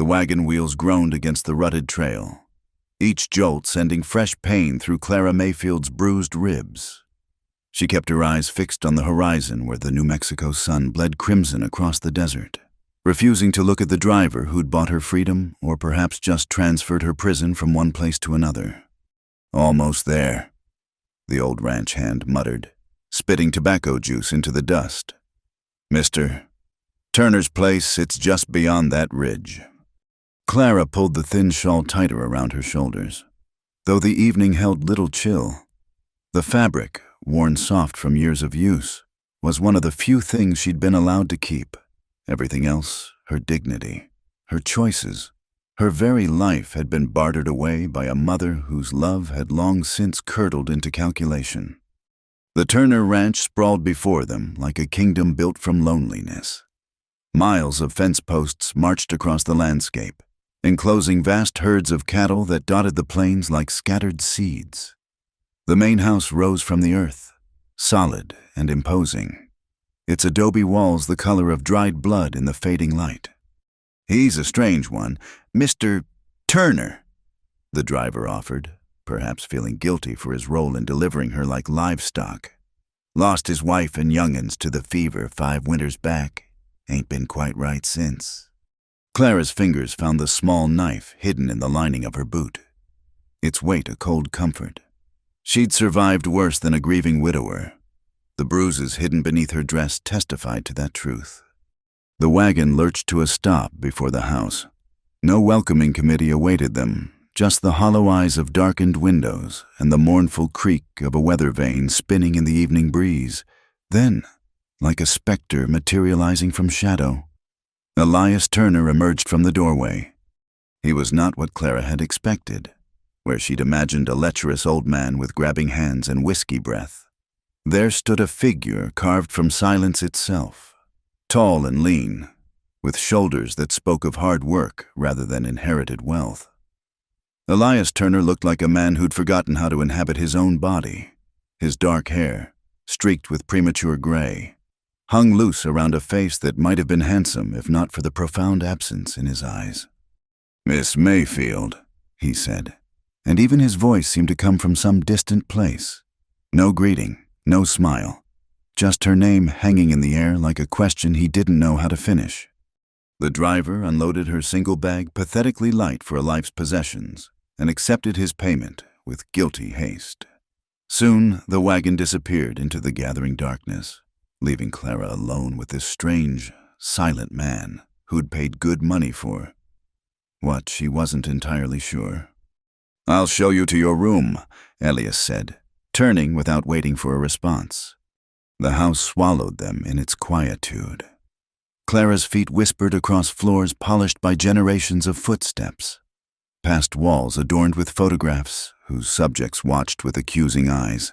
The wagon wheels groaned against the rutted trail, each jolt sending fresh pain through Clara Mayfield's bruised ribs. She kept her eyes fixed on the horizon where the New Mexico sun bled crimson across the desert, refusing to look at the driver who'd bought her freedom or perhaps just transferred her prison from one place to another. "Almost there," the old ranch hand muttered, spitting tobacco juice into the dust. "Mister, Turner's place, it's just beyond that ridge." Clara pulled the thin shawl tighter around her shoulders. Though the evening held little chill, the fabric, worn soft from years of use, was one of the few things she'd been allowed to keep. Everything else, her dignity, her choices, her very life had been bartered away by a mother whose love had long since curdled into calculation. The Turner Ranch sprawled before them like a kingdom built from loneliness. Miles of fence posts marched across the landscape, enclosing vast herds of cattle that dotted the plains like scattered seeds. The main house rose from the earth, solid and imposing, its adobe walls the color of dried blood in the fading light. "He's a strange one, Mr. Turner," the driver offered, perhaps feeling guilty for his role in delivering her like livestock. "Lost his wife and young'uns to the fever 5 winters back. Ain't been quite right since." Clara's fingers found the small knife hidden in the lining of her boot, its weight a cold comfort. She'd survived worse than a grieving widower. The bruises hidden beneath her dress testified to that truth. The wagon lurched to a stop before the house. No welcoming committee awaited them, just the hollow eyes of darkened windows and the mournful creak of a weather vane spinning in the evening breeze. Then, like a specter materializing from shadow, Elias Turner emerged from the doorway. He was not what Clara had expected, where she'd imagined a lecherous old man with grabbing hands and whiskey breath. There stood a figure carved from silence itself, tall and lean, with shoulders that spoke of hard work rather than inherited wealth. Elias Turner looked like a man who'd forgotten how to inhabit his own body. His dark hair, streaked with premature gray, hung loose around a face that might have been handsome if not for the profound absence in his eyes. "Miss Mayfield," he said, and even his voice seemed to come from some distant place. No greeting, no smile, just her name hanging in the air like a question he didn't know how to finish. The driver unloaded her single bag pathetically light for a life's possessions and accepted his payment with guilty haste. Soon the wagon disappeared into the gathering darkness, leaving Clara alone with this strange, silent man who'd paid good money for what she wasn't entirely sure. "I'll show you to your room," Elias said, turning without waiting for a response. The house swallowed them in its quietude. Clara's feet whispered across floors polished by generations of footsteps, past walls adorned with photographs whose subjects watched with accusing eyes.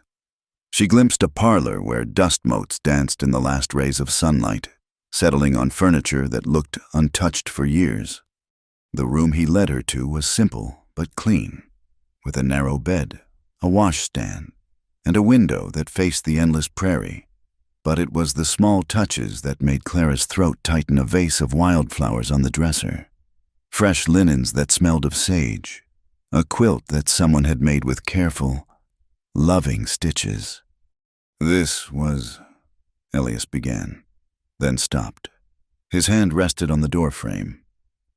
She glimpsed a parlor where dust motes danced in the last rays of sunlight, settling on furniture that looked untouched for years. The room he led her to was simple but clean, with a narrow bed, a washstand, and a window that faced the endless prairie. But it was the small touches that made Clara's throat tighten. A vase of wildflowers on the dresser, fresh linens that smelled of sage, a quilt that someone had made with careful, loving stitches. "This was," Elias began, then stopped. His hand rested on the doorframe,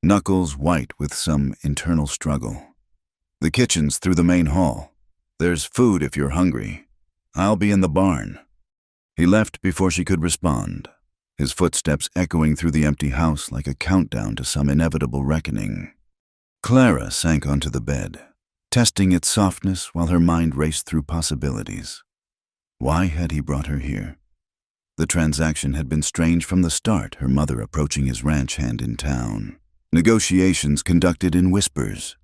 knuckles white with some internal struggle. "The kitchen's through the main hall. There's food if you're hungry. I'll be in the barn." He left before she could respond, his footsteps echoing through the empty house like a countdown to some inevitable reckoning. Clara sank onto the bed, testing its softness while her mind raced through possibilities. Why had he brought her here? The transaction had been strange from the start, her mother approaching his ranch hand in town. Negotiations conducted in whispers,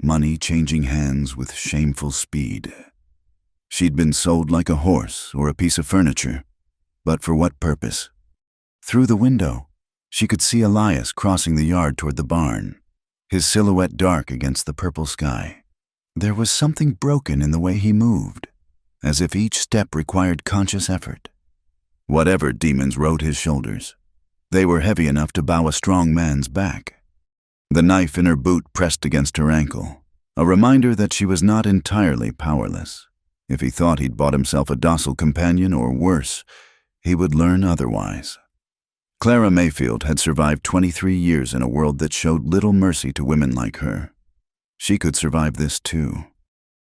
money changing hands with shameful speed. She'd been sold like a horse or a piece of furniture, but for what purpose? Through the window, she could see Elias crossing the yard toward the barn, his silhouette dark against the purple sky. There was something broken in the way he moved, as if each step required conscious effort. Whatever demons rode his shoulders, they were heavy enough to bow a strong man's back. the knife in her boot pressed against her ankle, a reminder that she was not entirely powerless. If he thought he'd bought himself a docile companion, or worse, he would learn otherwise. Clara Mayfield had survived 23 years in a world that showed little mercy to women like her. She could survive this too.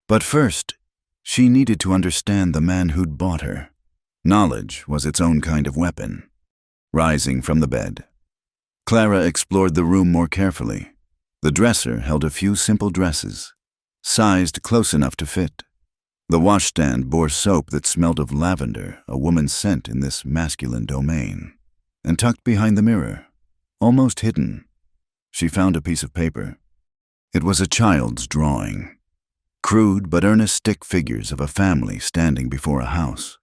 But first, she needed to understand the man who'd bought her. Knowledge was its own kind of weapon. Rising from the bed, Clara explored the room more carefully. The dresser held a few simple dresses, sized close enough to fit. The washstand bore soap that smelled of lavender, a woman's scent in this masculine domain. And tucked behind the mirror, almost hidden, she found a piece of paper. It was a child's drawing. Crude but earnest stick figures of a family standing before a house.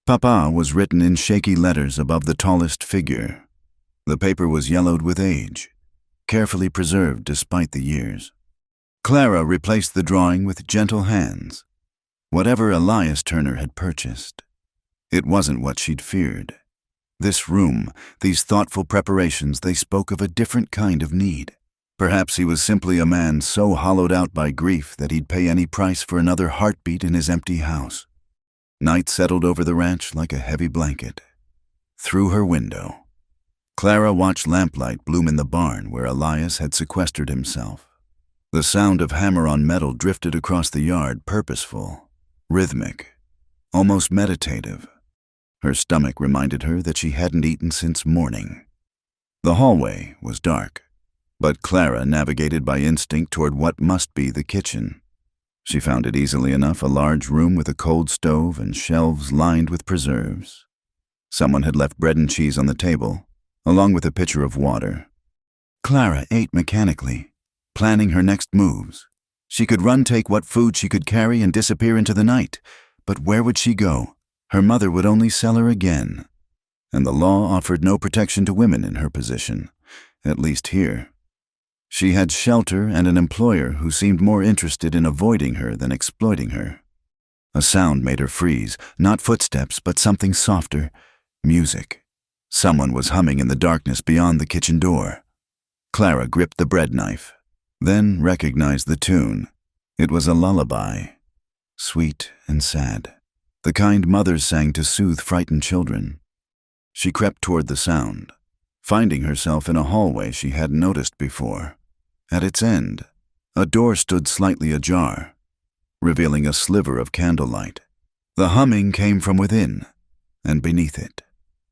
Papa was written in shaky letters above the tallest figure. The paper was yellowed with age, carefully preserved despite the years. Clara replaced the drawing with gentle hands. Whatever Elias Turner had purchased, it wasn't what she'd feared. This room, these thoughtful preparations, they spoke of a different kind of need. Perhaps he was simply a man so hollowed out by grief that he'd pay any price for another heartbeat in his empty house. Night settled over the ranch like a heavy blanket. Through her window, Clara watched lamplight bloom in the barn where Elias had sequestered himself. The sound of hammer on metal drifted across the yard, purposeful, rhythmic, almost meditative. Her stomach reminded her that she hadn't eaten since morning. The hallway was dark, but Clara navigated by instinct toward what must be the kitchen. She found it easily enough, a large room with a cold stove and shelves lined with preserves. Someone had left bread and cheese on the table, along with a pitcher of water. Clara ate mechanically, planning her next moves. She could take what food she could carry and disappear into the night, but where would she go? Her mother would only sell her again, and the law offered no protection to women in her position, at least here. She had shelter and an employer who seemed more interested in avoiding her than exploiting her. A sound made her freeze, not footsteps, but something softer, music. Someone was humming in the darkness beyond the kitchen door. Clara gripped the bread knife, then recognized the tune. It was a lullaby, sweet and sad. The kind mothers sang to soothe frightened children. She crept toward the sound, finding herself in a hallway she hadn't noticed before. At its end, a door stood slightly ajar, revealing a sliver of candlelight. The humming came from within, and beneath it,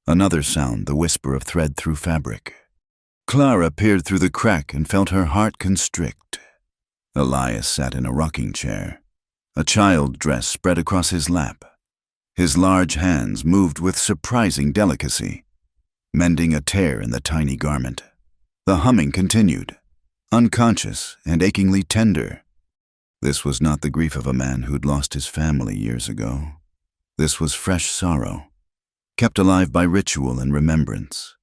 another sound, the whisper of thread through fabric. Clara peered through the crack and felt her heart constrict. Elias sat in a rocking chair, a child dress spread across his lap. His large hands moved with surprising delicacy, mending a tear in the tiny garment. The humming continued, unconscious and achingly tender. This was not the grief of a man who'd lost his family years ago. This was fresh sorrow, kept alive by ritual and remembrance.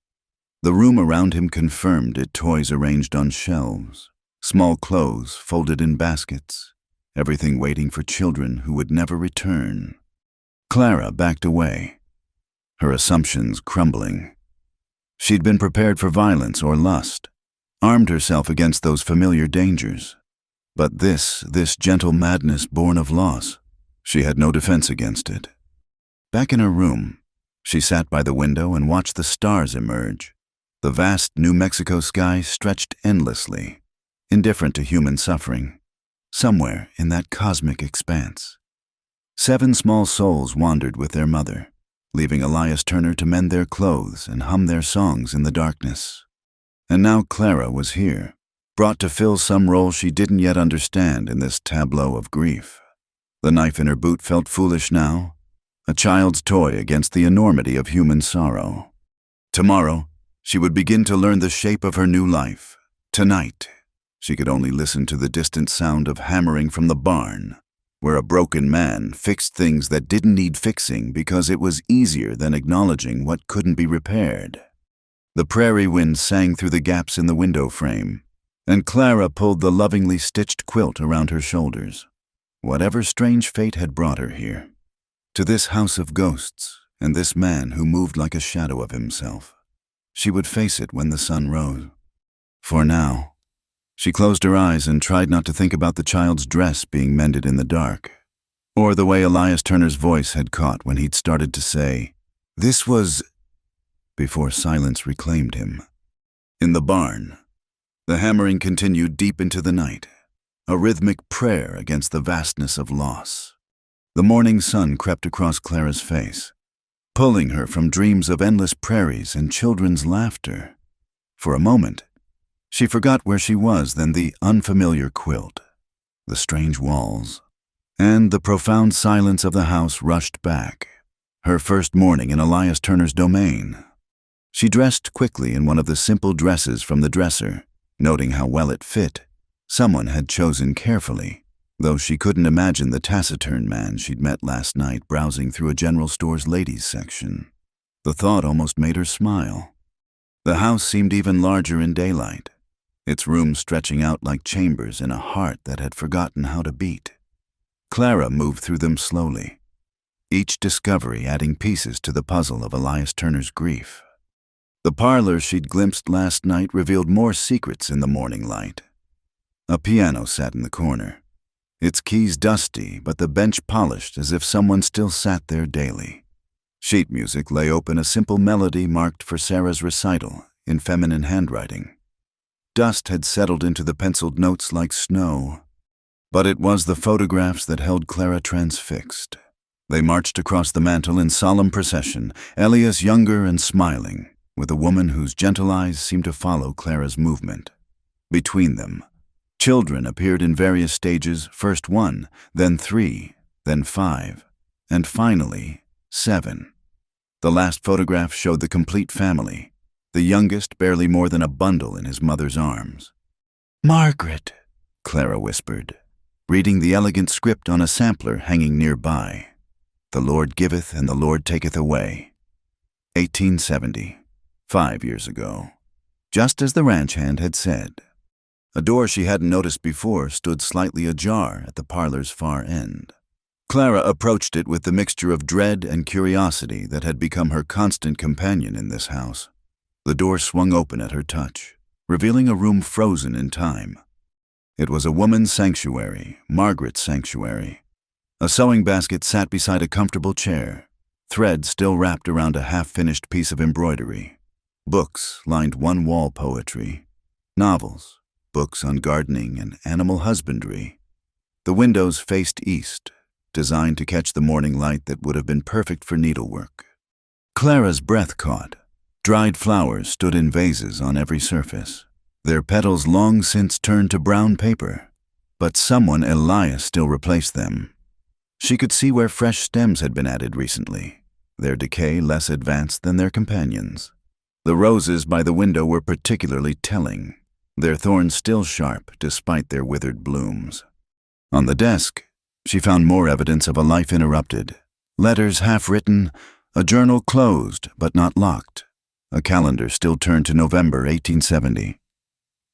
The room around him confirmed it, toys arranged on shelves, small clothes folded in baskets, everything waiting for children who would never return. Clara backed away, her assumptions crumbling. She'd been prepared for violence or lust, armed herself against those familiar dangers. But this gentle madness born of loss, she had no defense against it. Back in her room, she sat by the window and watched the stars emerge. The vast New Mexico sky stretched endlessly, indifferent to human suffering, somewhere in that cosmic expanse. 7 small souls wandered with their mother, leaving Elias Turner to mend their clothes and hum their songs in the darkness. And now Clara was here, brought to fill some role she didn't yet understand in this tableau of grief. The knife in her boot felt foolish now, a child's toy against the enormity of human sorrow. Tomorrow, she would begin to learn the shape of her new life. Tonight, she could only listen to the distant sound of hammering from the barn, where a broken man fixed things that didn't need fixing because it was easier than acknowledging what couldn't be repaired. The prairie wind sang through the gaps in the window frame, and Clara pulled the lovingly stitched quilt around her shoulders. Whatever strange fate had brought her here, to this house of ghosts and this man who moved like a shadow of himself, she would face it when the sun rose. For now, She closed her eyes and tried not to think about the child's dress being mended in the dark, or the way Elias Turner's voice had caught when he'd started to say, "This was," before silence reclaimed him. In the barn, the hammering continued deep into the night, a rhythmic prayer against the vastness of loss. The morning sun crept across Clara's face, pulling her from dreams of endless prairies and children's laughter. For a moment, she forgot where she was, then the unfamiliar quilt, the strange walls, and the profound silence of the house rushed back. Her first morning in Elias Turner's domain. She dressed quickly in one of the simple dresses from the dresser, noting how well it fit. Someone had chosen carefully, though she couldn't imagine the taciturn man she'd met last night browsing through a general store's ladies section. The thought almost made her smile. The house seemed even larger in daylight, its rooms stretching out like chambers in a heart that had forgotten how to beat. Clara moved through them slowly, each discovery adding pieces to the puzzle of Elias Turner's grief. The parlor she'd glimpsed last night revealed more secrets in the morning light. A piano sat in the corner, its keys dusty but the bench polished as if someone still sat there daily. Sheet music lay open, a simple melody marked for Sarah's recital in feminine handwriting. Dust had settled into the penciled notes like snow, but it was the photographs that held Clara transfixed. They marched across the mantel in solemn procession, Elias younger and smiling, with a woman whose gentle eyes seemed to follow Clara's movement. Between them, children appeared in various stages, first 1, then 3, then 5, and finally 7. The last photograph showed the complete family, the youngest barely more than a bundle in his mother's arms. "Margaret," Clara whispered, reading the elegant script on a sampler hanging nearby. "The Lord giveth and the Lord taketh away." 1870, 5 years ago, just as the ranch hand had said. A door she hadn't noticed before stood slightly ajar at the parlor's far end. Clara approached it with the mixture of dread and curiosity that had become her constant companion in this house. The door swung open at her touch, revealing a room frozen in time. It was a woman's sanctuary, Margaret's sanctuary. A sewing basket sat beside a comfortable chair, thread still wrapped around a half-finished piece of embroidery. Books lined one wall, poetry, novels, books on gardening and animal husbandry. The windows faced east, designed to catch the morning light that would have been perfect for needlework. Clara's breath caught. Dried flowers stood in vases on every surface, their petals long since turned to brown paper, but someone, Elias, still replaced them. She could see where fresh stems had been added recently, their decay less advanced than their companions. The roses by the window were particularly telling, their thorns still sharp despite their withered blooms. On the desk, she found more evidence of a life interrupted. Letters half-written, a journal closed but not locked, a calendar still turned to November 1870.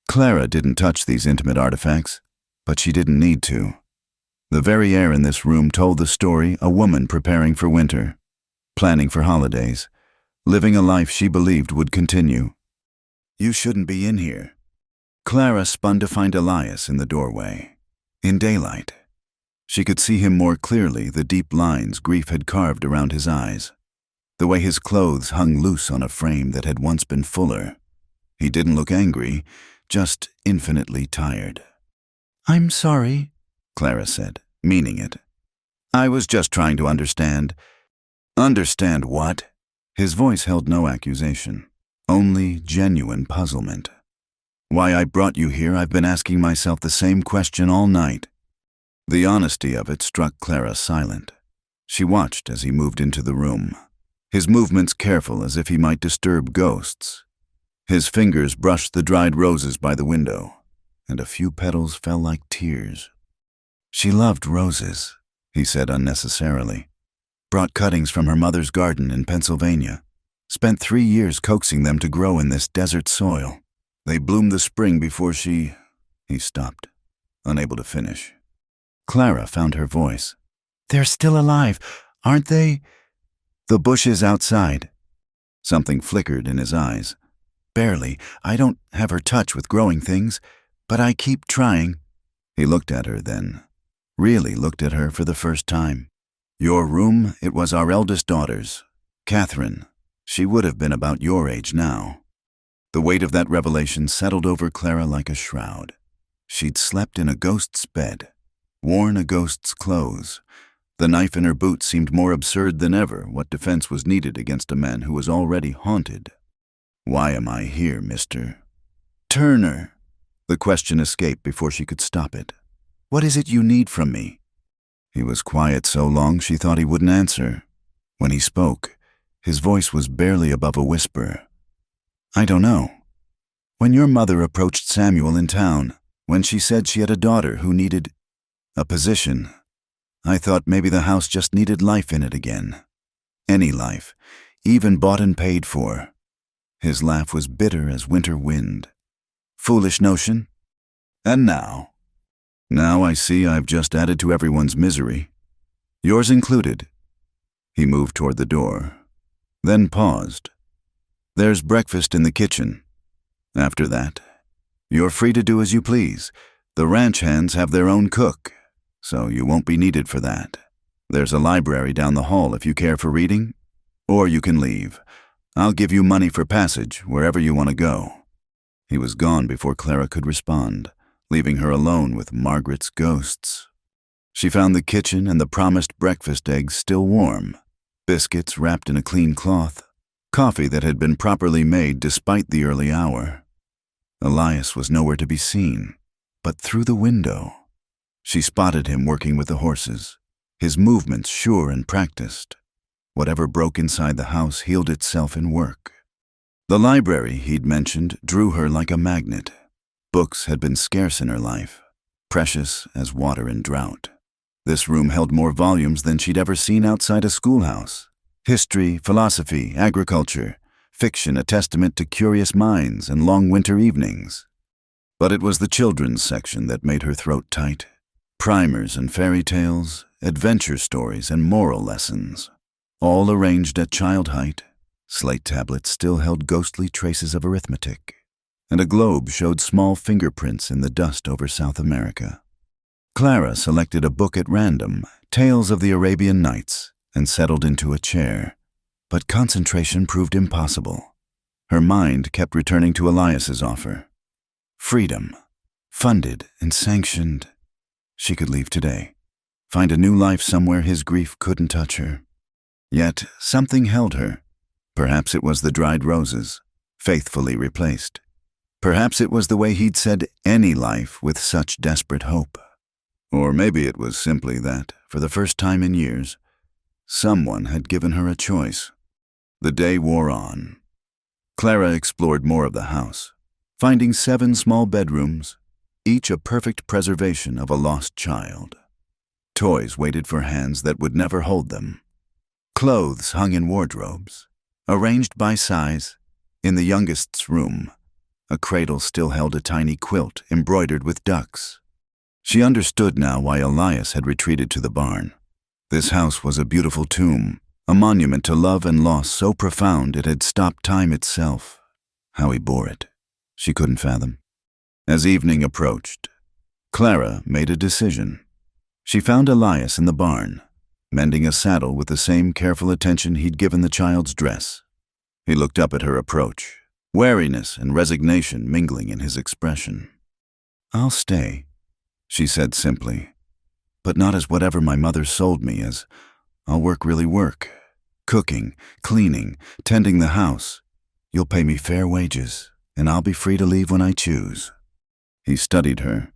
Clara didn't touch these intimate artifacts, but she didn't need to. The very air in this room told the story, a woman preparing for winter, planning for holidays, living a life she believed would continue. "You shouldn't be in here." Clara spun to find Elias in the doorway. In daylight, she could see him more clearly, the deep lines grief had carved around his eyes, the way his clothes hung loose on a frame that had once been fuller. He didn't look angry, just infinitely tired. "I'm sorry," Clara said, meaning it. "I was just trying to understand." "Understand what?" His voice held no accusation, only genuine puzzlement. "Why I brought you here, I've been asking myself the same question all night." The honesty of it struck Clara silent. She watched as he moved into the room, his movements careful as if he might disturb ghosts. His fingers brushed the dried roses by the window, and a few petals fell like tears. "She loved roses," he said unnecessarily. "Brought cuttings from her mother's garden in Pennsylvania. Spent 3 years coaxing them to grow in this desert soil. They bloomed the spring before she—" He stopped, unable to finish. Clara found her voice. "They're still alive, aren't they?" "The bushes outside." Something flickered in his eyes. "Barely. I don't have her touch with growing things, But I keep trying." He looked at her then, really looked at her for the first time. "Your room, it was our eldest daughter's. Catherine, she would have been about your age now." The weight of that revelation settled over Clara like a shroud. She'd slept in a ghost's bed, worn a ghost's clothes. The knife in her boot seemed more absurd than ever. What defense was needed against a man who was already haunted? "Why am I here, Mr. Turner?" The question escaped before she could stop it. "What is it you need from me?" He was quiet so long she thought he wouldn't answer. When he spoke, his voice was barely above a whisper. "I don't know. When your mother approached Samuel in town, when she said she had a daughter who needed a position, I thought maybe the house just needed life in it again. Any life, even bought and paid for." His laugh was bitter as winter wind. "Foolish notion? And now I see I've just added to everyone's misery. Yours included." He moved toward the door, then paused. "There's breakfast in the kitchen. After that, you're free to do as you please. The ranch hands have their own cook, so you won't be needed for that. There's a library down the hall if you care for reading, or you can leave. I'll give you money for passage wherever you want to go." He was gone before Clara could respond, leaving her alone with Margaret's ghosts. She found the kitchen and the promised breakfast eggs still warm, biscuits wrapped in a clean cloth, coffee that had been properly made despite the early hour. Elias was nowhere to be seen, but through the window, she spotted him working with the horses, his movements sure and practiced. Whatever broke inside the house healed itself in work. The library he'd mentioned drew her like a magnet. Books had been scarce in her life, precious as water in drought. This room held more volumes than she'd ever seen outside a schoolhouse. History, philosophy, agriculture, fiction a testament to curious minds and long winter evenings. But it was the children's section that made her throat tight. Primers and fairy tales, adventure stories and moral lessons, all arranged at child height. Slate tablets still held ghostly traces of arithmetic, and a globe showed small fingerprints in the dust over South America. Clara selected a book at random, Tales of the Arabian Nights, and settled into a chair. But concentration proved impossible. Her mind kept returning to Elias's offer. Freedom, funded and sanctioned. She could leave today, find a new life somewhere his grief couldn't touch her. Yet something held her. Perhaps it was the dried roses, faithfully replaced. Perhaps it was the way he'd said any life with such desperate hope. Or maybe it was simply that, for the first time in years, someone had given her a choice. The day wore on. Clara explored more of the house, finding 7 small bedrooms, each a perfect preservation of a lost child. Toys waited for hands that would never hold them. Clothes hung in wardrobes, arranged by size. In the youngest's room, a cradle still held a tiny quilt embroidered with ducks. She understood now why Elias had retreated to the barn. This house was a beautiful tomb, a monument to love and loss so profound it had stopped time itself. How he bore it, she couldn't fathom. As evening approached, Clara made a decision. She found Elias in the barn, mending a saddle with the same careful attention he'd given the child's dress. He looked up at her approach, wariness and resignation mingling in his expression. "I'll stay," she said simply, "but not as whatever my mother sold me as. I'll really work. Cooking, cleaning, tending the house. You'll pay me fair wages, and I'll be free to leave when I choose." He studied her,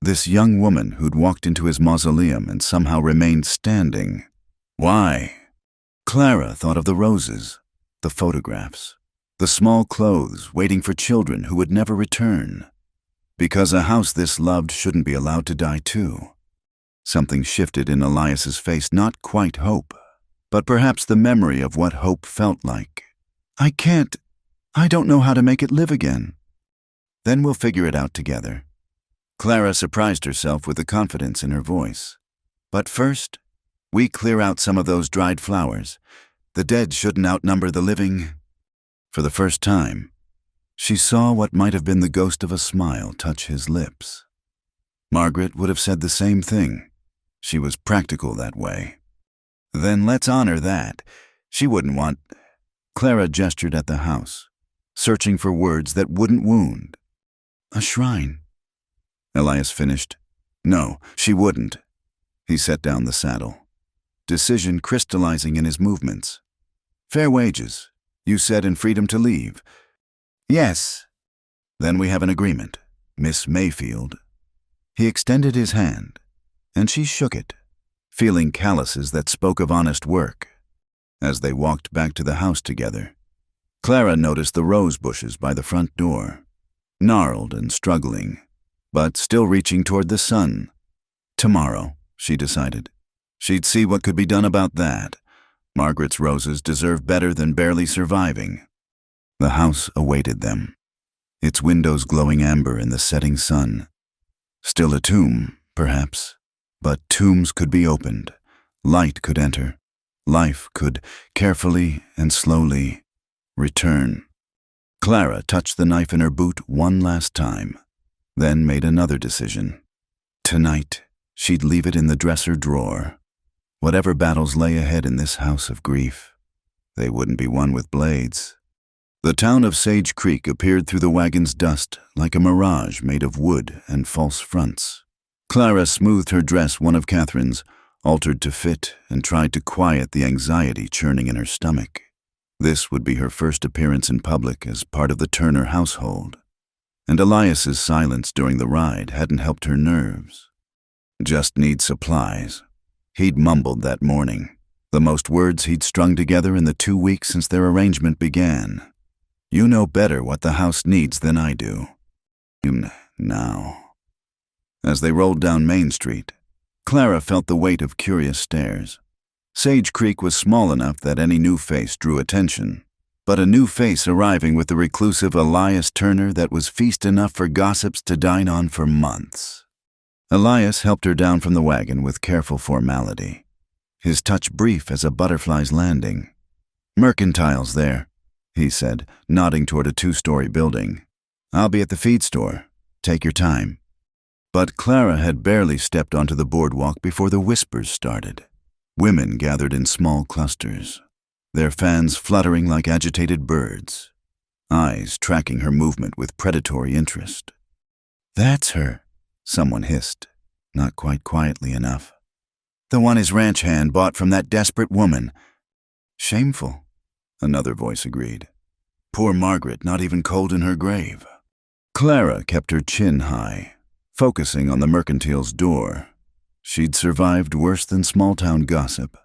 this young woman who'd walked into his mausoleum and somehow remained standing. Why? Clara thought of the roses, the photographs, the small clothes waiting for children who would never return. Because a house this loved shouldn't be allowed to die too. Something shifted in Elias's face, not quite hope, but perhaps the memory of what hope felt like. I don't know how to make it live again." "Then we'll figure it out together." Clara surprised herself with the confidence in her voice. "But first, we clear out some of those dried flowers. The dead shouldn't outnumber the living." For the first time, She saw what might have been the ghost of a smile touch his lips. Margaret would have said the same thing. She was practical that way. Then let's honor that. She wouldn't want... Clara gestured at the house, searching for words that wouldn't wound. A shrine. Elias finished. No, she wouldn't. He set down the saddle, decision crystallizing in his movements. Fair wages, you said, and freedom to leave. Yes. Then we have an agreement, Miss Mayfield. He extended his hand, and she shook it, feeling calluses that spoke of honest work. As they walked back to the house together, Clara noticed the rose bushes by the front door, gnarled and struggling, but still reaching toward the sun. Tomorrow, she decided. She'd see what could be done about that. Margaret's roses deserved better than barely surviving. The house awaited them, its windows glowing amber in the setting sun. Still a tomb, perhaps, but tombs could be opened. Light could enter. Life could, carefully and slowly, return. Clara touched the knife in her boot one last time, then made another decision. Tonight, she'd leave it in the dresser drawer. Whatever battles lay ahead in this house of grief, they wouldn't be won with blades. The town of Sage Creek appeared through the wagon's dust like a mirage made of wood and false fronts. Clara smoothed her dress, one of Catherine's, altered to fit, and tried to quiet the anxiety churning in her stomach. This would be her first appearance in public as part of the Turner household, and Elias's silence during the ride hadn't helped her nerves. Just need supplies. He'd mumbled that morning, the most words he'd strung together in the 2 weeks since their arrangement began. You know better what the house needs than I do. Now. As they rolled down Main Street, Clara felt the weight of curious stares. Sage Creek was small enough that any new face drew attention, but a new face arriving with the reclusive Elias Turner that was feast enough for gossips to dine on for months. Elias helped her down from the wagon with careful formality, his touch brief as a butterfly's landing. Mercantile's there, he said, nodding toward a 2-story building. I'll be at the feed store. Take your time. But Clara had barely stepped onto the boardwalk before the whispers started. Women gathered in small clusters, their fans fluttering like agitated birds, eyes tracking her movement with predatory interest. That's her, someone hissed, not quite quietly enough. The one his ranch hand bought from that desperate woman. Shameful, another voice agreed. Poor Margaret, not even cold in her grave. Clara kept her chin high, focusing on the mercantile's door. She'd survived worse than small-town gossip,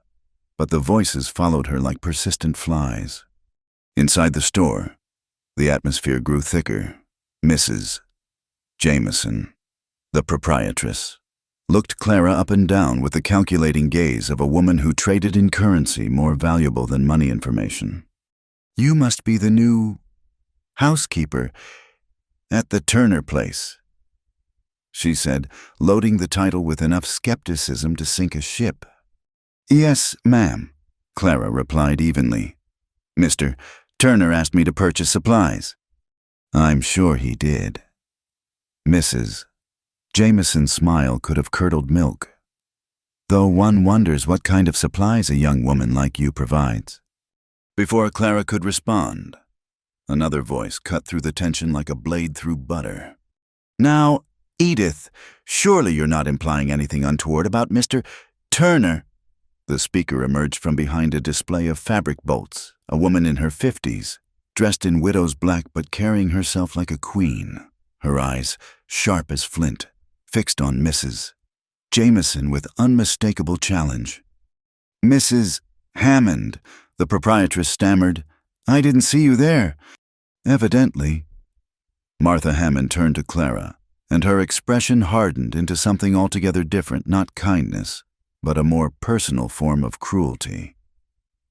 but the voices followed her like persistent flies. Inside the store, the atmosphere grew thicker. Mrs. Jameson, the proprietress, looked Clara up and down with the calculating gaze of a woman who traded in currency more valuable than money information. You must be the new housekeeper at the Turner place, she said, loading the title with enough skepticism to sink a ship. Yes, ma'am, Clara replied evenly. Mr. Turner asked me to purchase supplies. I'm sure he did. Mrs. Jameson's smile could have curdled milk, though one wonders what kind of supplies a young woman like you provides. Before Clara could respond, another voice cut through the tension like a blade through butter. Now, Edith, surely you're not implying anything untoward about Mr. Turner. The speaker emerged from behind a display of fabric bolts, a woman in her 50s, dressed in widow's black but carrying herself like a queen, her eyes sharp as flint, fixed on Mrs. Jameson with unmistakable challenge. Mrs. Hammond, the proprietress stammered, I didn't see you there. Evidently. Martha Hammond turned to Clara, and her expression hardened into something altogether different, not kindness, but a more personal form of cruelty.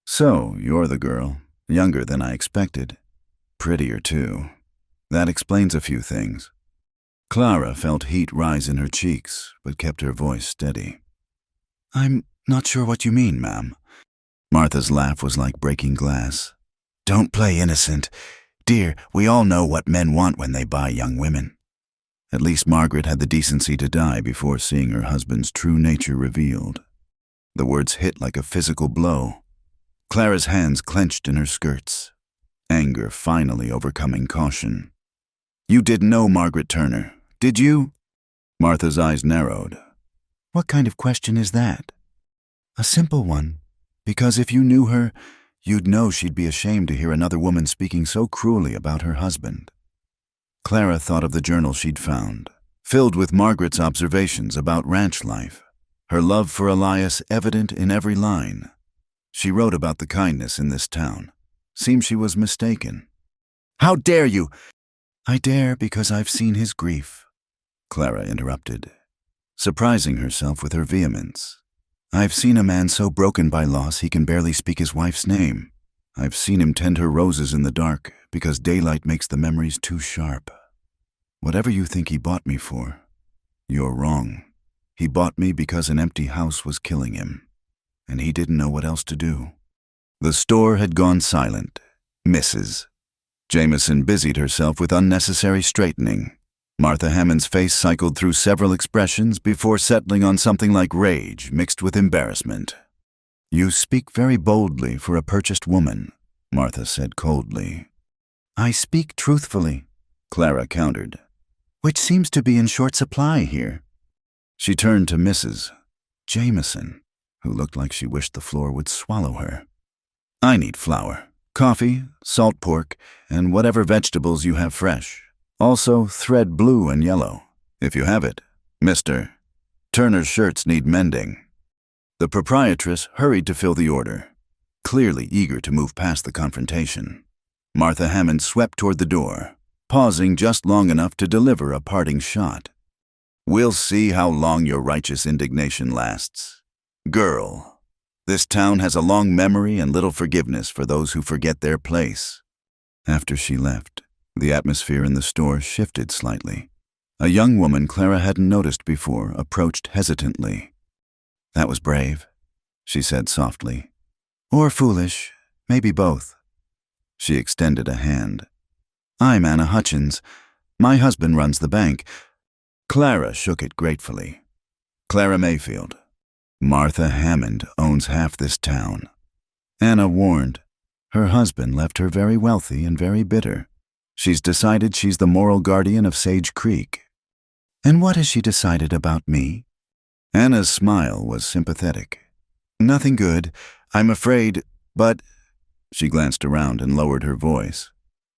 So, you're the girl, younger than I expected. Prettier, too. That explains a few things. Clara felt heat rise in her cheeks, but kept her voice steady. I'm not sure what you mean, ma'am. Martha's laugh was like breaking glass. Don't play innocent. Dear, we all know what men want when they buy young women. At least Margaret had the decency to die before seeing her husband's true nature revealed. The words hit like a physical blow. Clara's hands clenched in her skirts, anger finally overcoming caution. You didn't know Margaret Turner, did you? Martha's eyes narrowed. What kind of question is that? A simple one, because if you knew her, you'd know she'd be ashamed to hear another woman speaking so cruelly about her husband. Clara thought of the journal she'd found, filled with Margaret's observations about ranch life, her love for Elias evident in every line. She wrote about the kindness in this town. Seems she was mistaken. How dare you? I dare because I've seen his grief, Clara interrupted, surprising herself with her vehemence. I've seen a man so broken by loss he can barely speak his wife's name. I've seen him tend her roses in the dark because daylight makes the memories too sharp. Whatever you think he bought me for, you're wrong. He bought me because an empty house was killing him, and he didn't know what else to do. The store had gone silent. Mrs. Jameson busied herself with unnecessary straightening. Martha Hammond's face cycled through several expressions before settling on something like rage mixed with embarrassment. You speak very boldly for a purchased woman, Martha said coldly. I speak truthfully, Clara countered, which seems to be in short supply here. She turned to Mrs. Jameson, who looked like she wished the floor would swallow her. I need flour, coffee, salt pork, and whatever vegetables you have fresh. Also, thread blue and yellow, if you have it. Mr. Turner's shirts need mending. The proprietress hurried to fill the order, clearly eager to move past the confrontation. Martha Hammond swept toward the door, pausing just long enough to deliver a parting shot. We'll see how long your righteous indignation lasts. Girl, this town has a long memory and little forgiveness for those who forget their place. After she left, the atmosphere in the store shifted slightly. A young woman Clara hadn't noticed before approached hesitantly. That was brave, she said softly. Or foolish, maybe both. She extended a hand. I'm Anna Hutchins. My husband runs the bank. Clara shook it gratefully. Clara Mayfield. Martha Hammond owns half this town. Anna warned. Her husband left her very wealthy and very bitter. She's decided she's the moral guardian of Sage Creek. And what has she decided about me? Anna's smile was sympathetic. Nothing good, I'm afraid, but... She glanced around and lowered her voice.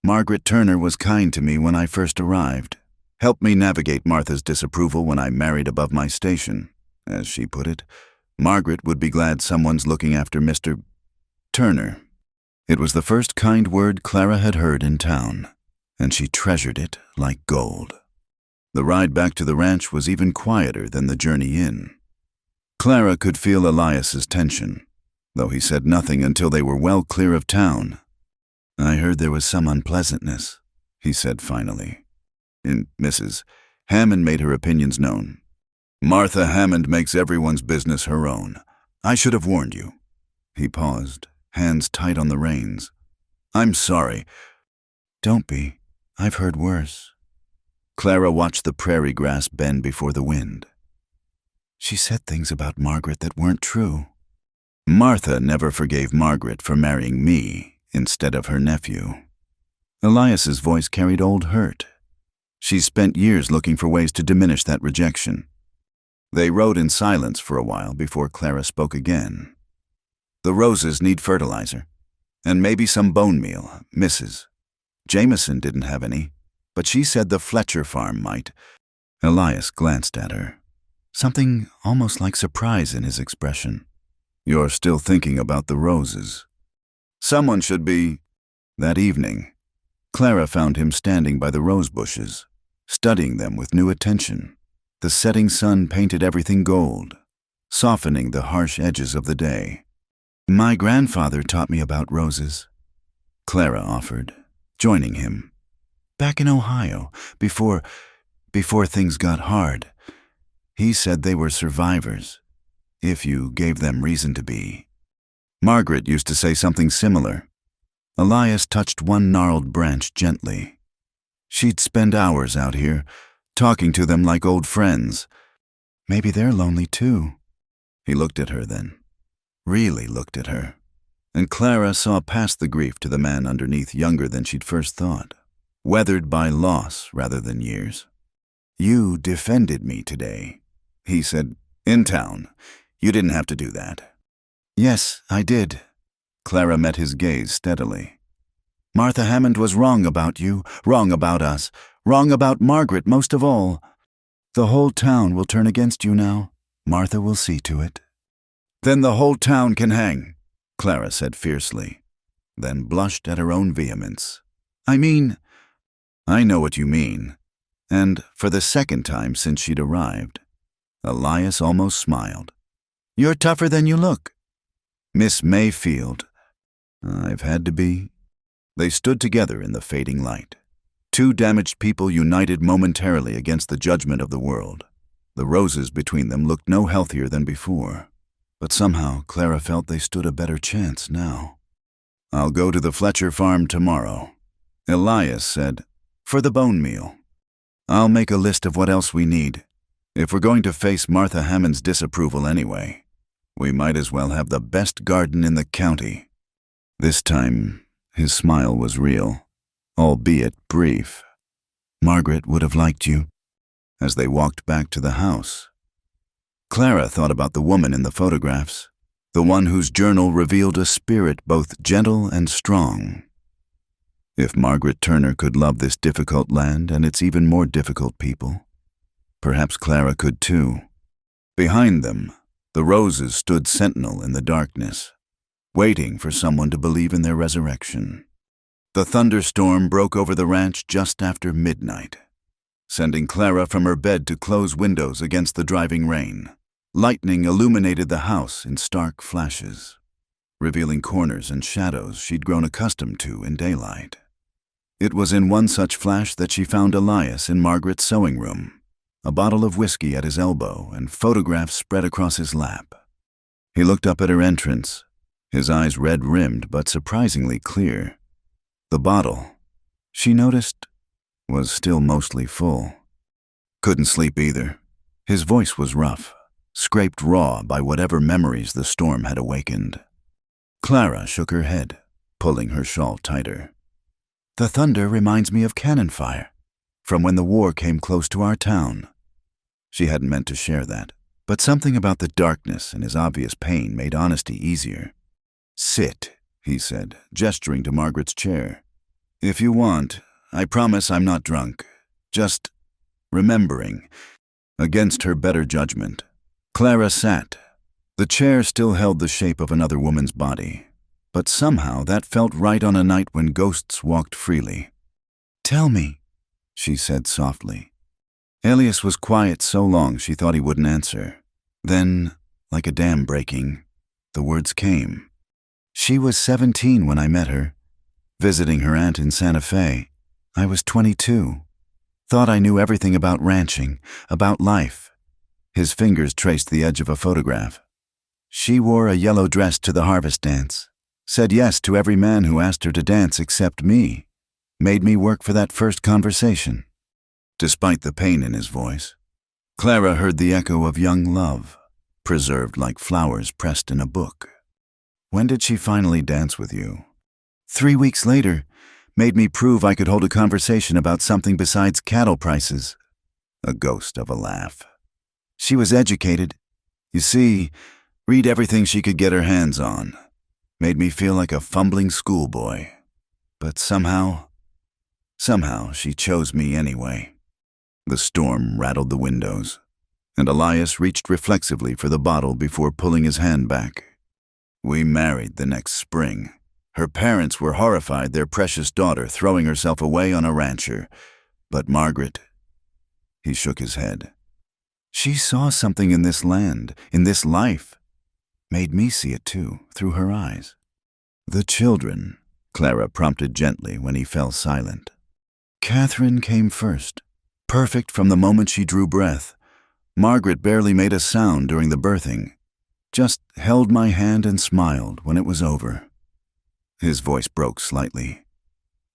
Margaret Turner was kind to me when I first arrived. Helped me navigate Martha's disapproval when I married above my station. As she put it, Margaret would be glad someone's looking after Mr. Turner. It was the first kind word Clara had heard in town, and she treasured it like gold. The ride back to the ranch was even quieter than the journey in. Clara could feel Elias's tension, though he said nothing until they were well clear of town. I heard there was some unpleasantness, he said finally. And Mrs. Hammond made her opinions known. Martha Hammond makes everyone's business her own. I should have warned you. He paused, hands tight on the reins. I'm sorry. Don't be. I've heard worse. Clara watched the prairie grass bend before the wind. She said things about Margaret that weren't true. Martha never forgave Margaret for marrying me instead of her nephew. Elias's voice carried old hurt. She spent years looking for ways to diminish that rejection. They rode in silence for a while before Clara spoke again. The roses need fertilizer, and maybe some bone meal, Mrs. Jameson didn't have any, but she said the Fletcher farm might. Elias glanced at her, something almost like surprise in his expression. You're still thinking about the roses. Someone should be. That evening, Clara found him standing by the rose bushes, studying them with new attention. The setting sun painted everything gold, softening the harsh edges of the day. My grandfather taught me about roses, Clara offered, joining him. Back in Ohio, before things got hard. He said they were survivors, if you gave them reason to be. Margaret used to say something similar. Elias touched one gnarled branch gently. She'd spend hours out here, talking to them like old friends. Maybe they're lonely too. He looked at her then. Really looked at her. And Clara saw past the grief to the man underneath, younger than she'd first thought. Weathered by loss rather than years. "You defended me today," he said. "In town. You didn't have to do that." "Yes, I did." Clara met his gaze steadily. "Martha Hammond was wrong about you, wrong about us, wrong about Margaret most of all. The whole town will turn against you now. Martha will see to it." "Then the whole town can hang," Clara said fiercely, then blushed at her own vehemence. "I mean—" "I know what you mean." And for the second time since she'd arrived, Elias almost smiled. "You're tougher than you look." "Miss Mayfield." "I've had to be." They stood together in the fading light. Two damaged people united momentarily against the judgment of the world. The roses between them looked no healthier than before. But somehow Clara felt they stood a better chance now. "I'll go to the Fletcher farm tomorrow," Elias said, "for the bone meal. I'll make a list of what else we need. If we're going to face Martha Hammond's disapproval anyway, we might as well have the best garden in the county." This time, his smile was real, albeit brief. "Margaret would have liked you." As they walked back to the house, Clara thought about the woman in the photographs, the one whose journal revealed a spirit both gentle and strong. If Margaret Turner could love this difficult land and its even more difficult people, perhaps Clara could too. Behind them, the roses stood sentinel in the darkness, waiting for someone to believe in their resurrection. The thunderstorm broke over the ranch just after midnight, sending Clara from her bed to close windows against the driving rain. Lightning illuminated the house in stark flashes, revealing corners and shadows she'd grown accustomed to in daylight. It was in one such flash that she found Elias in Margaret's sewing room, a bottle of whiskey at his elbow and photographs spread across his lap. He looked up at her entrance, his eyes red-rimmed but surprisingly clear. The bottle, she noticed, was still mostly full. Couldn't sleep either. His voice was rough, scraped raw by whatever memories the storm had awakened. Clara shook her head, pulling her shawl tighter. "The thunder reminds me of cannon fire, from when the war came close to our town." She hadn't meant to share that, but something about the darkness and his obvious pain made honesty easier. "Sit," he said, gesturing to Margaret's chair. "If you want, I promise I'm not drunk. Just remembering." Against her better judgment, Clara sat. The chair still held the shape of another woman's body, but somehow that felt right on a night when ghosts walked freely. "Tell me," she said softly. Elias was quiet so long she thought he wouldn't answer. Then, like a dam breaking, the words came. "She was 17 when I met her, visiting her aunt in Santa Fe. I was 22. Thought I knew everything about ranching, about life." His fingers traced the edge of a photograph. "She wore a yellow dress to the harvest dance, said yes to every man who asked her to dance except me, made me work for that first conversation." Despite the pain in his voice, Clara heard the echo of young love, preserved like flowers pressed in a book. "When did she finally dance with you?" 3 weeks later, made me prove I could hold a conversation about something besides cattle prices." A ghost of a laugh. "She was educated. You see, read everything she could get her hands on. Made me feel like a fumbling schoolboy. But somehow she chose me anyway." The storm rattled the windows, and Elias reached reflexively for the bottle before pulling his hand back. "We married the next spring. Her parents were horrified their precious daughter throwing herself away on a rancher. But Margaret—" He shook his head. "She saw something in this land, in this life. Made me see it too, through her eyes." "The children," Clara prompted gently when he fell silent. "Catherine came first, perfect from the moment she drew breath. Margaret barely made a sound during the birthing, just held my hand and smiled when it was over." His voice broke slightly.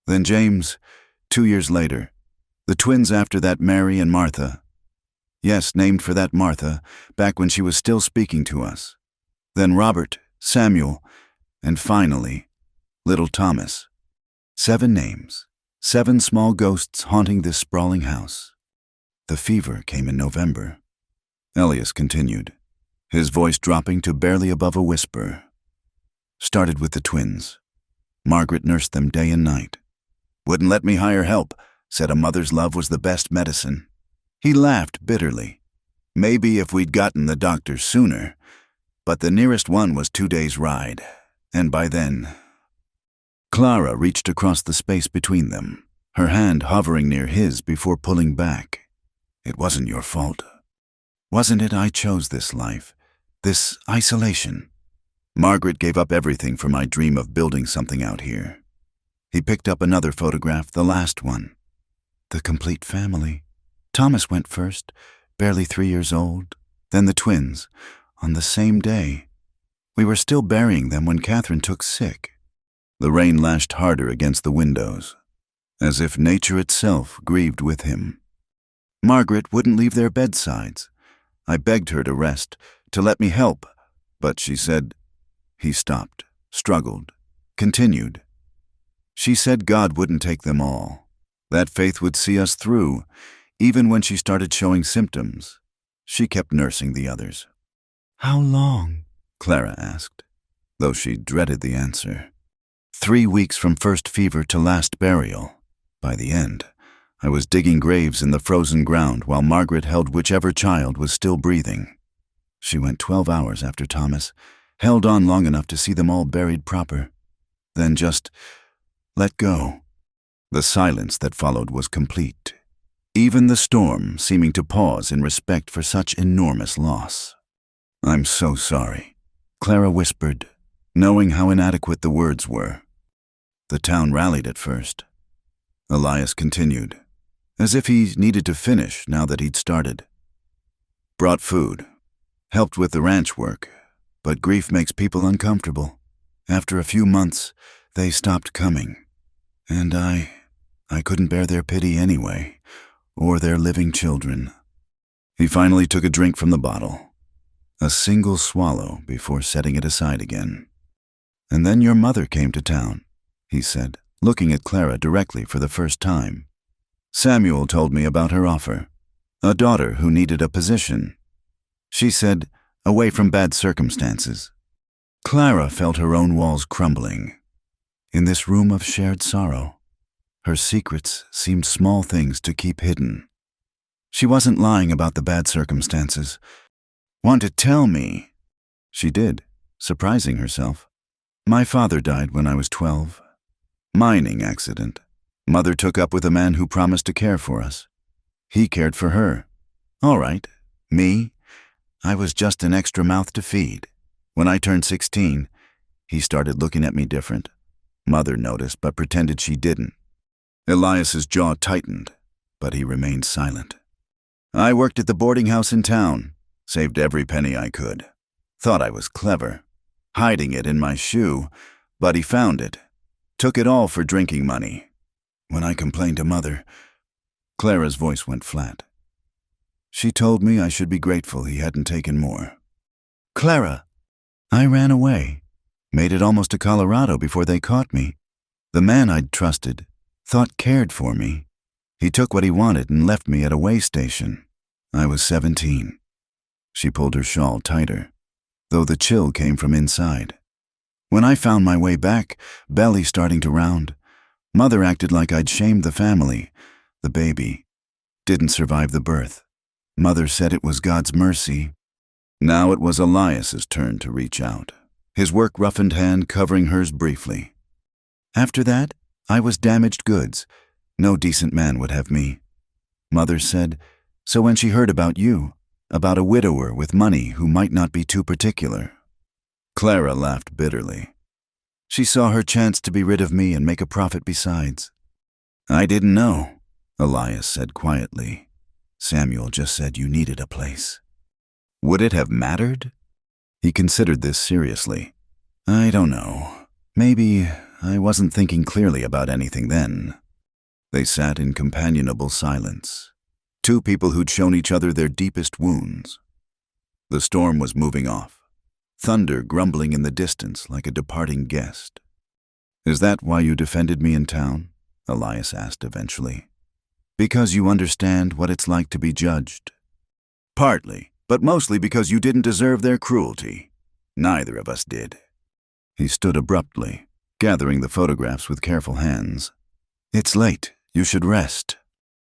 Then James, 2 years later. The twins after that, Mary and Martha. Yes, named for that Martha, back when she was still speaking to us. Then Robert, Samuel, and finally, little Thomas. 7 names, 7 small ghosts haunting this sprawling house. The fever came in November. Elias continued, his voice dropping to barely above a whisper. Started with the twins. Margaret nursed them day and night. Wouldn't let me hire help, said a mother's love was the best medicine. He laughed bitterly. Maybe if we'd gotten the doctor sooner, but the nearest one was 2 days' ride, and by then... Clara reached across the space between them, her hand hovering near his before pulling back. It wasn't your fault. Wasn't it I chose this life, this isolation? Margaret gave up everything for my dream of building something out here. He picked up another photograph, the last one. The complete family. Thomas went first, barely 3 years old, then the twins, on the same day. We were still burying them when Catherine took sick. The rain lashed harder against the windows, as if nature itself grieved with him. Margaret wouldn't leave their bedsides. I begged her to rest, to let me help, but she said... He stopped, struggled, continued. She said God wouldn't take them all. That faith would see us through, even when she started showing symptoms. She kept nursing the others. How long? Clara asked, though she dreaded the answer. 3 weeks from first fever to last burial. By the end, I was digging graves in the frozen ground while Margaret held whichever child was still breathing. She went 12 hours after Thomas, held on long enough to see them all buried proper, then just let go. The silence that followed was complete, even the storm seeming to pause in respect for such enormous loss. I'm so sorry, Clara whispered, knowing how inadequate the words were. The town rallied at first. Elias continued, as if he needed to finish now that he'd started. Brought food, helped with the ranch work, but grief makes people uncomfortable. After a few months, they stopped coming, and I couldn't bear their pity anyway, or their living children. He finally took a drink from the bottle, a single swallow before setting it aside again. And then your mother came to town, he said, looking at Clara directly for the first time. Samuel told me about her offer, a daughter who needed a position. She said, away from bad circumstances. Clara felt her own walls crumbling. In this room of shared sorrow, her secrets seemed small things to keep hidden. She wasn't lying about the bad circumstances. Want to tell me? She did, surprising herself. My father died when I was 12. Mining accident. Mother took up with a man who promised to care for us. He cared for her. All right, me? I was just an extra mouth to feed. When I turned 16, he started looking at me different. Mother noticed, but pretended she didn't. Elias's jaw tightened, but he remained silent. I worked at the boarding house in town, saved every penny I could. Thought I was clever, hiding it in my shoe, but he found it. Took it all for drinking money. When I complained to Mother, Clara's voice went flat. She told me I should be grateful he hadn't taken more. Clara! I ran away. Made it almost to Colorado before they caught me. The man I'd trusted, thought cared for me. He took what he wanted and left me at a way station. I was 17. She pulled her shawl tighter, though the chill came from inside. When I found my way back, belly starting to round, Mother acted like I'd shamed the family. The baby didn't survive the birth. Mother said it was God's mercy. Now it was Elias's turn to reach out, his work-roughened hand covering hers briefly. After that, I was damaged goods. No decent man would have me. Mother said, so when she heard about you, about a widower with money who might not be too particular. Clara laughed bitterly. She saw her chance to be rid of me and make a profit besides. I didn't know, Elias said quietly. Samuel just said you needed a place. Would it have mattered? He considered this seriously. I don't know. Maybe I wasn't thinking clearly about anything then. They sat in companionable silence, two people who'd shown each other their deepest wounds. The storm was moving off, thunder grumbling in the distance like a departing guest. "Is that why you defended me in town?" Elias asked eventually. "Because you understand what it's like to be judged?" "Partly, but mostly because you didn't deserve their cruelty. Neither of us did." He stood abruptly, gathering the photographs with careful hands. "It's late. You should rest."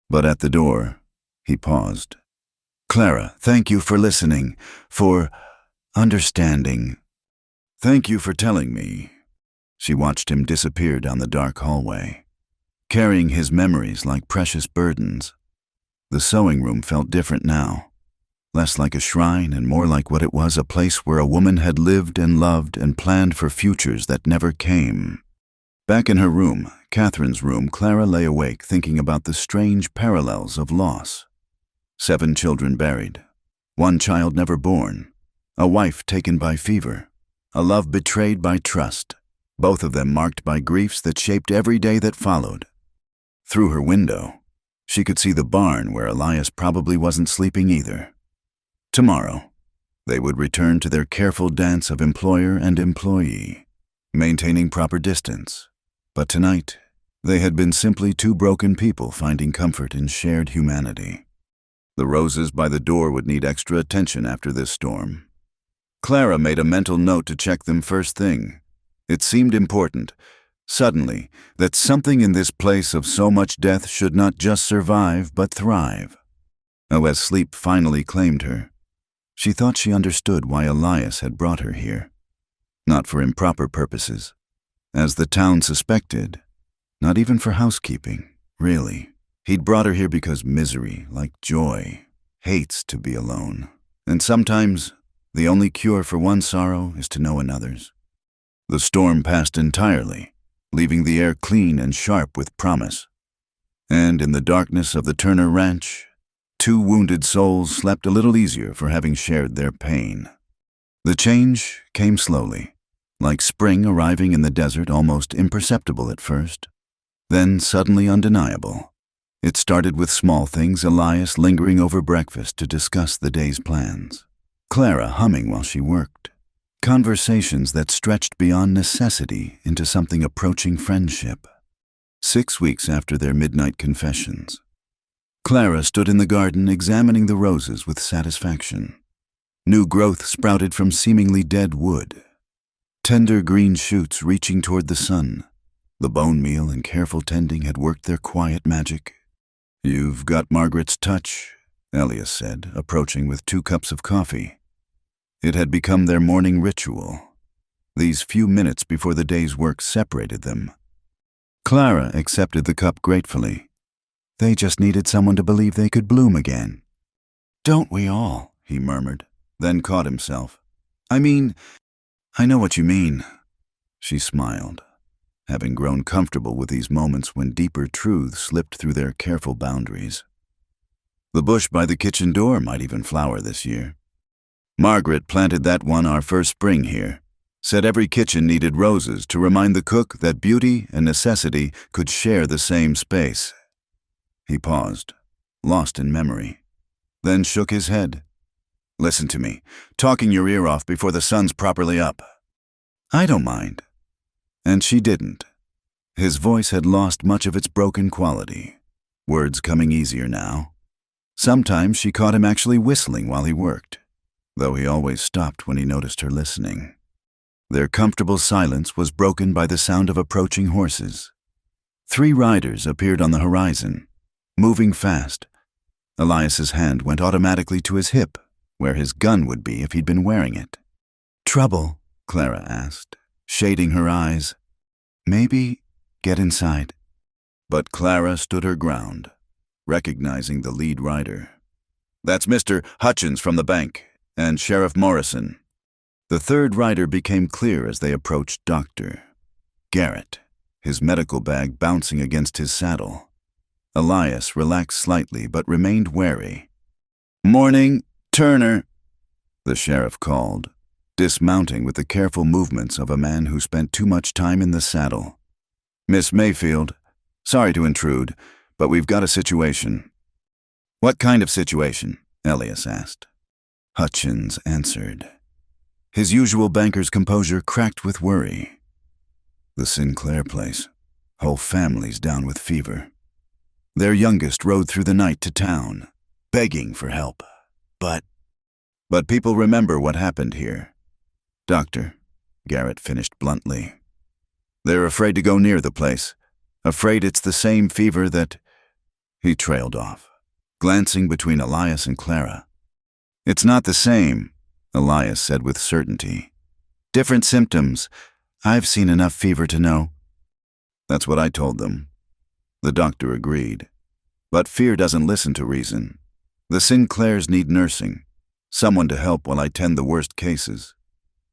But at the door, he paused. "Clara, thank you for listening, for understanding. Thank you for telling me." She watched him disappear down the dark hallway, carrying his memories like precious burdens. The sewing room felt different now, less like a shrine and more like what it was, a place where a woman had lived and loved and planned for futures that never came. Back in her room, Catherine's room, Clara lay awake thinking about the strange parallels of loss. 7 children buried, 1 child never born, a wife taken by fever, a love betrayed by trust, both of them marked by griefs that shaped every day that followed. Through her window, she could see the barn where Elias probably wasn't sleeping either. Tomorrow, they would return to their careful dance of employer and employee, maintaining proper distance. But tonight, they had been simply 2 broken people finding comfort in shared humanity. The roses by the door would need extra attention after this storm. Clara made a mental note to check them first thing. It seemed important, suddenly, that something in this place of so much death should not just survive but thrive. As sleep finally claimed her, she thought she understood why Elias had brought her here. Not for improper purposes, as the town suspected, not even for housekeeping, really. He'd brought her here because misery, like joy, hates to be alone. And sometimes, the only cure for one sorrow is to know another's. The storm passed entirely, leaving the air clean and sharp with promise. And in the darkness of the Turner Ranch, 2 wounded souls slept a little easier for having shared their pain. The change came slowly, like spring arriving in the desert, almost imperceptible at first, then suddenly undeniable. It started with small things, Elias lingering over breakfast to discuss the day's plans, Clara humming while she worked, conversations that stretched beyond necessity into something approaching friendship. 6 weeks after their midnight confessions, Clara stood in the garden examining the roses with satisfaction. New growth sprouted from seemingly dead wood, tender green shoots reaching toward the sun. The bone meal and careful tending had worked their quiet magic. "You've got Margaret's touch," Elias said, approaching with 2 cups of coffee. It had become their morning ritual, these few minutes before the day's work separated them. Clara accepted the cup gratefully. They just needed someone to believe they could bloom again. "Don't we all?" he murmured, then caught himself. I know what you mean." She smiled, having grown comfortable with these moments when deeper truths slipped through their careful boundaries. "The bush by the kitchen door might even flower this year. Margaret planted that one our first spring here, said every kitchen needed roses to remind the cook that beauty and necessity could share the same space." He paused, lost in memory, then shook his head. "Listen to me, talking your ear off before the sun's properly up." "I don't mind." And she didn't. His voice had lost much of its broken quality, words coming easier now. Sometimes she caught him actually whistling while he worked, though he always stopped when he noticed her listening. Their comfortable silence was broken by the sound of approaching horses. 3 riders appeared on the horizon, moving fast. Elias's hand went automatically to his hip, where his gun would be if he'd been wearing it. "Trouble?" Clara asked, shading her eyes. "Maybe get inside." But Clara stood her ground, recognizing the lead rider. "That's Mr. Hutchins from the bank, and Sheriff Morrison." The 3rd rider became clear as they approached Dr. Garrett, his medical bag bouncing against his saddle. Elias relaxed slightly but remained wary. "Morning, Turner," the sheriff called, dismounting with the careful movements of a man who spent too much time in the saddle. Miss Mayfield, sorry to intrude, but we've got a situation. What kind of situation? Elias asked. Hutchins answered. His usual banker's composure cracked with worry. The Sinclair place. Whole families down with fever. Their youngest rode through the night to town, begging for help. But people remember what happened here. Doctor, Garrett finished bluntly. They're afraid to go near the place, afraid it's the same fever that... He trailed off, glancing between Elias and Clara. It's not the same, Elias said with certainty. Different symptoms. I've seen enough fever to know. That's what I told them. The doctor agreed. But fear doesn't listen to reason. The Sinclairs need nursing, someone to help while I tend the worst cases.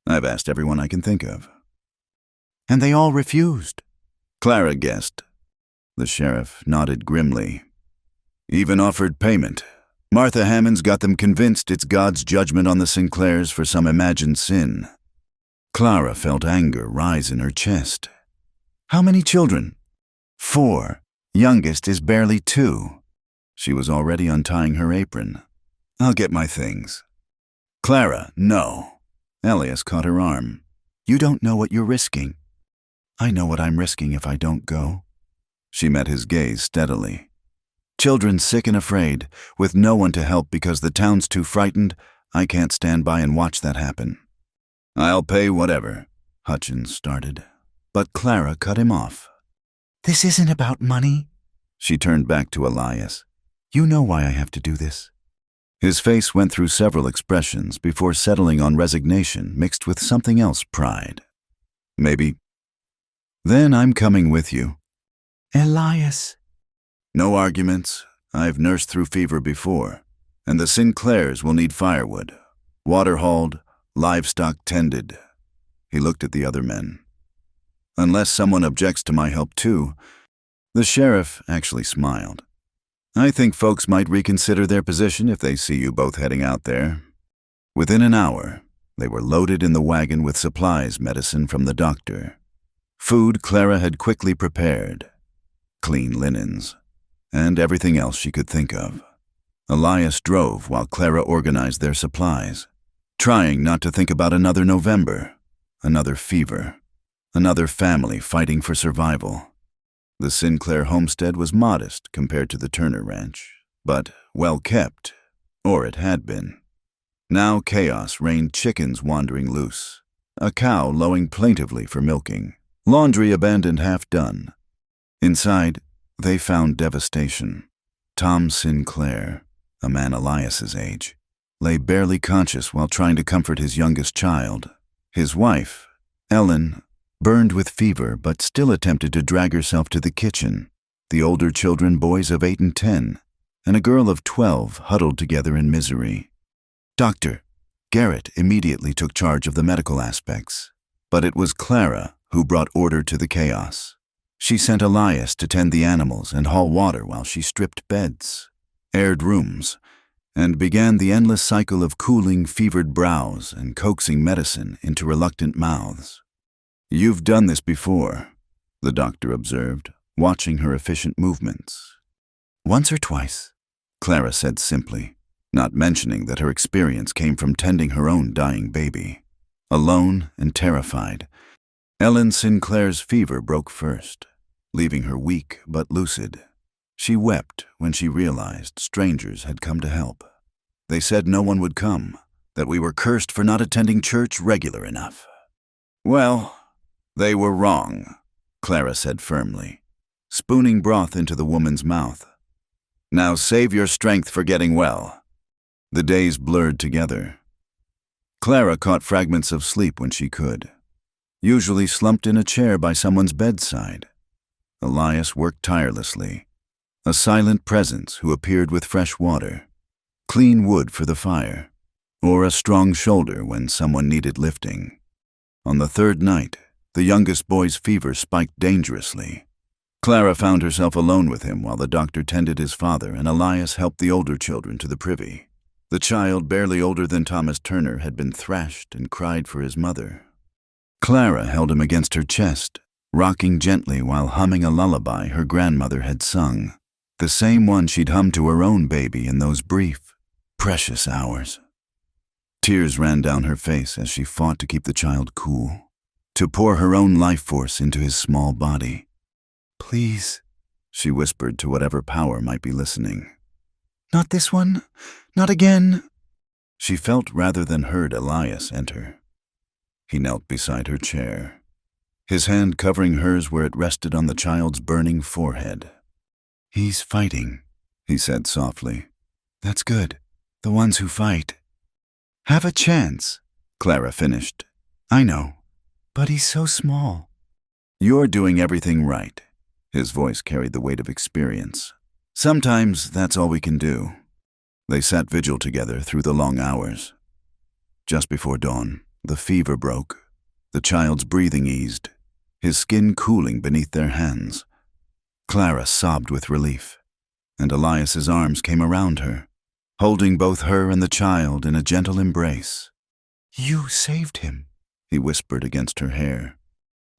I've asked everyone I can think of. And they all refused. Clara guessed. The sheriff nodded grimly. Even offered payment. Martha Hammond's got them convinced it's God's judgment on the Sinclairs for some imagined sin. Clara felt anger rise in her chest. How many children? 4. Youngest is barely 2. She was already untying her apron. I'll get my things. Clara, no. Elias caught her arm. You don't know what you're risking. I know what I'm risking if I don't go. She met his gaze steadily. Children sick and afraid, with no one to help because the town's too frightened, I can't stand by and watch that happen. I'll pay whatever, Hutchins started. But Clara cut him off. This isn't about money. She turned back to Elias. You know why I have to do this. His face went through several expressions before settling on resignation mixed with something else, pride. Maybe. Then I'm coming with you. Elias. No arguments. I've nursed through fever before, and the Sinclairs will need firewood, water hauled, livestock tended. He looked at the other men. Unless someone objects to my help too. The sheriff actually smiled. I think folks might reconsider their position if they see you both heading out there. Within an hour, they were loaded in the wagon with supplies, medicine from the doctor. Food Clara had quickly prepared. Clean linens. And everything else she could think of. Elias drove while Clara organized their supplies, trying not to think about another November, another fever, another family fighting for survival. The Sinclair homestead was modest compared to the Turner Ranch, but well kept, or it had been. Now chaos reigned, chickens wandering loose, a cow lowing plaintively for milking, laundry abandoned half done. Inside, they found devastation. Tom Sinclair, a man Elias's age, lay barely conscious while trying to comfort his youngest child. His wife, Ellen, burned with fever but still attempted to drag herself to the kitchen. The older children, boys of 8 and 10, and a girl of 12 huddled together in misery. Dr. Garrett immediately took charge of the medical aspects, but it was Clara who brought order to the chaos. She sent Elias to tend the animals and haul water while she stripped beds, aired rooms, and began the endless cycle of cooling fevered brows and coaxing medicine into reluctant mouths. You've done this before, the doctor observed, watching her efficient movements. Once or twice, Clara said simply, not mentioning that her experience came from tending her own dying baby. Alone and terrified, Ellen Sinclair's fever broke first, leaving her weak but lucid. She wept when she realized strangers had come to help. They said no one would come, that we were cursed for not attending church regular enough. Well, they were wrong, Clara said firmly, spooning broth into the woman's mouth. Now save your strength for getting well. The days blurred together. Clara caught fragments of sleep when she could, usually slumped in a chair by someone's bedside. Elias worked tirelessly, a silent presence who appeared with fresh water, clean wood for the fire, or a strong shoulder when someone needed lifting. On the third night, the youngest boy's fever spiked dangerously. Clara found herself alone with him while the doctor tended his father and Elias helped the older children to the privy. The child, barely older than Thomas Turner, had been thrashed and cried for his mother. Clara held him against her chest, rocking gently while humming a lullaby her grandmother had sung, the same one she'd hummed to her own baby in those brief, precious hours. Tears ran down her face as she fought to keep the child cool, to pour her own life force into his small body. "Please," she whispered to whatever power might be listening. "Not this one, not again." She felt rather than heard Elias enter. He knelt beside her chair, his hand covering hers where it rested on the child's burning forehead. "He's fighting," he said softly. "That's good. The ones who fight have a chance," Clara finished. "I know, but he's so small." "You're doing everything right." His voice carried the weight of experience. "Sometimes that's all we can do." They sat vigil together through the long hours. Just before dawn, the fever broke. The child's breathing eased, his skin cooling beneath their hands. Clara sobbed with relief, and Elias's arms came around her, holding both her and the child in a gentle embrace. "You saved him," he whispered against her hair.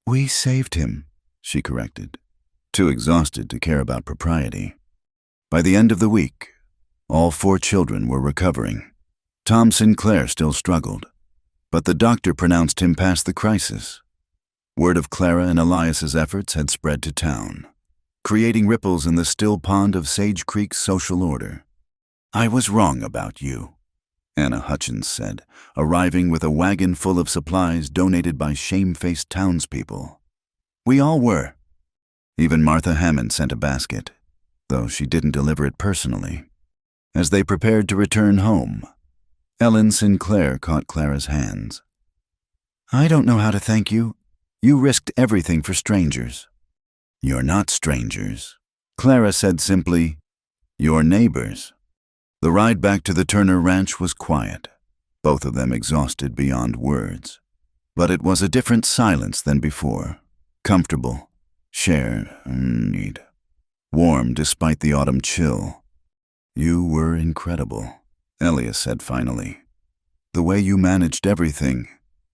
"We saved him," she corrected, too exhausted to care about propriety. By the end of the week, all 4 children were recovering. Tom Sinclair still struggled, but the doctor pronounced him past the crisis. Word of Clara and Elias's efforts had spread to town, creating ripples in the still pond of Sage Creek's social order. "I was wrong about you," Anna Hutchins said, arriving with a wagon full of supplies donated by shamefaced townspeople. "We all were." Even Martha Hammond sent a basket, though she didn't deliver it personally. As they prepared to return home, Ellen Sinclair caught Clara's hands. "I don't know how to thank you. You risked everything for strangers." "You're not strangers," Clara said simply. "You're neighbors." The ride back to the Turner Ranch was quiet, both of them exhausted beyond words. But it was a different silence than before, comfortable, shared, warm despite the autumn chill. "You were incredible," Elias said finally. "The way you managed everything,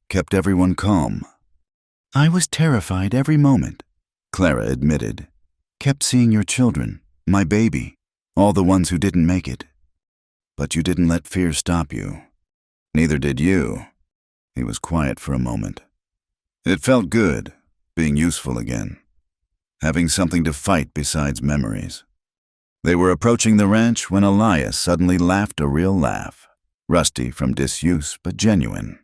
kept everyone calm." "I was terrified every moment," Clara admitted. "Kept seeing your children, my baby, all the ones who didn't make it. But you didn't let fear stop you. Neither did you." He was quiet for a moment. It felt good, being useful again, having something to fight besides memories. They were approaching the ranch when Elias suddenly laughed a real laugh, rusty from disuse but genuine.